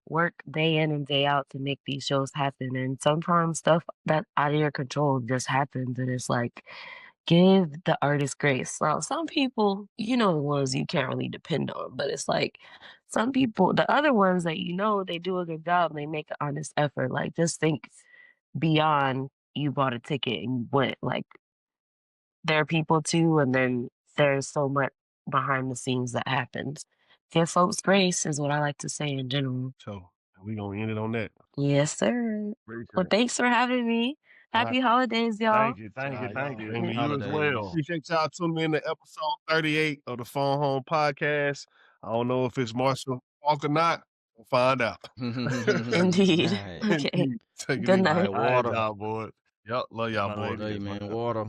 work day in and day out to make these shows happen. And sometimes stuff that's out of your control just happens. And it's like, give the artist grace. Now, some people, the ones you can't really depend on, but it's like some people, the other ones that they do a good job and they make an honest effort. Like, just think beyond you bought a ticket and you went. Like, there are people too, and then there's so much behind the scenes that happens. Give folks grace is what I like to say in general. So we gonna end it on that. Yes, sir. Appreciate Well, it. thanks for having me. Happy holidays, y'all. Thank you. Y'all, Thank happy you. You as holidays. well. Appreciate y'all tuning in to episode 38 of the Phone Home Podcast. I don't know if it's Marshall Falk or not. We'll find out. Indeed. Alright. Okay. Take it Good easy. night. Alright, water. Y'all, boy. Yup, love y'all, My boys. Love you, man. Water.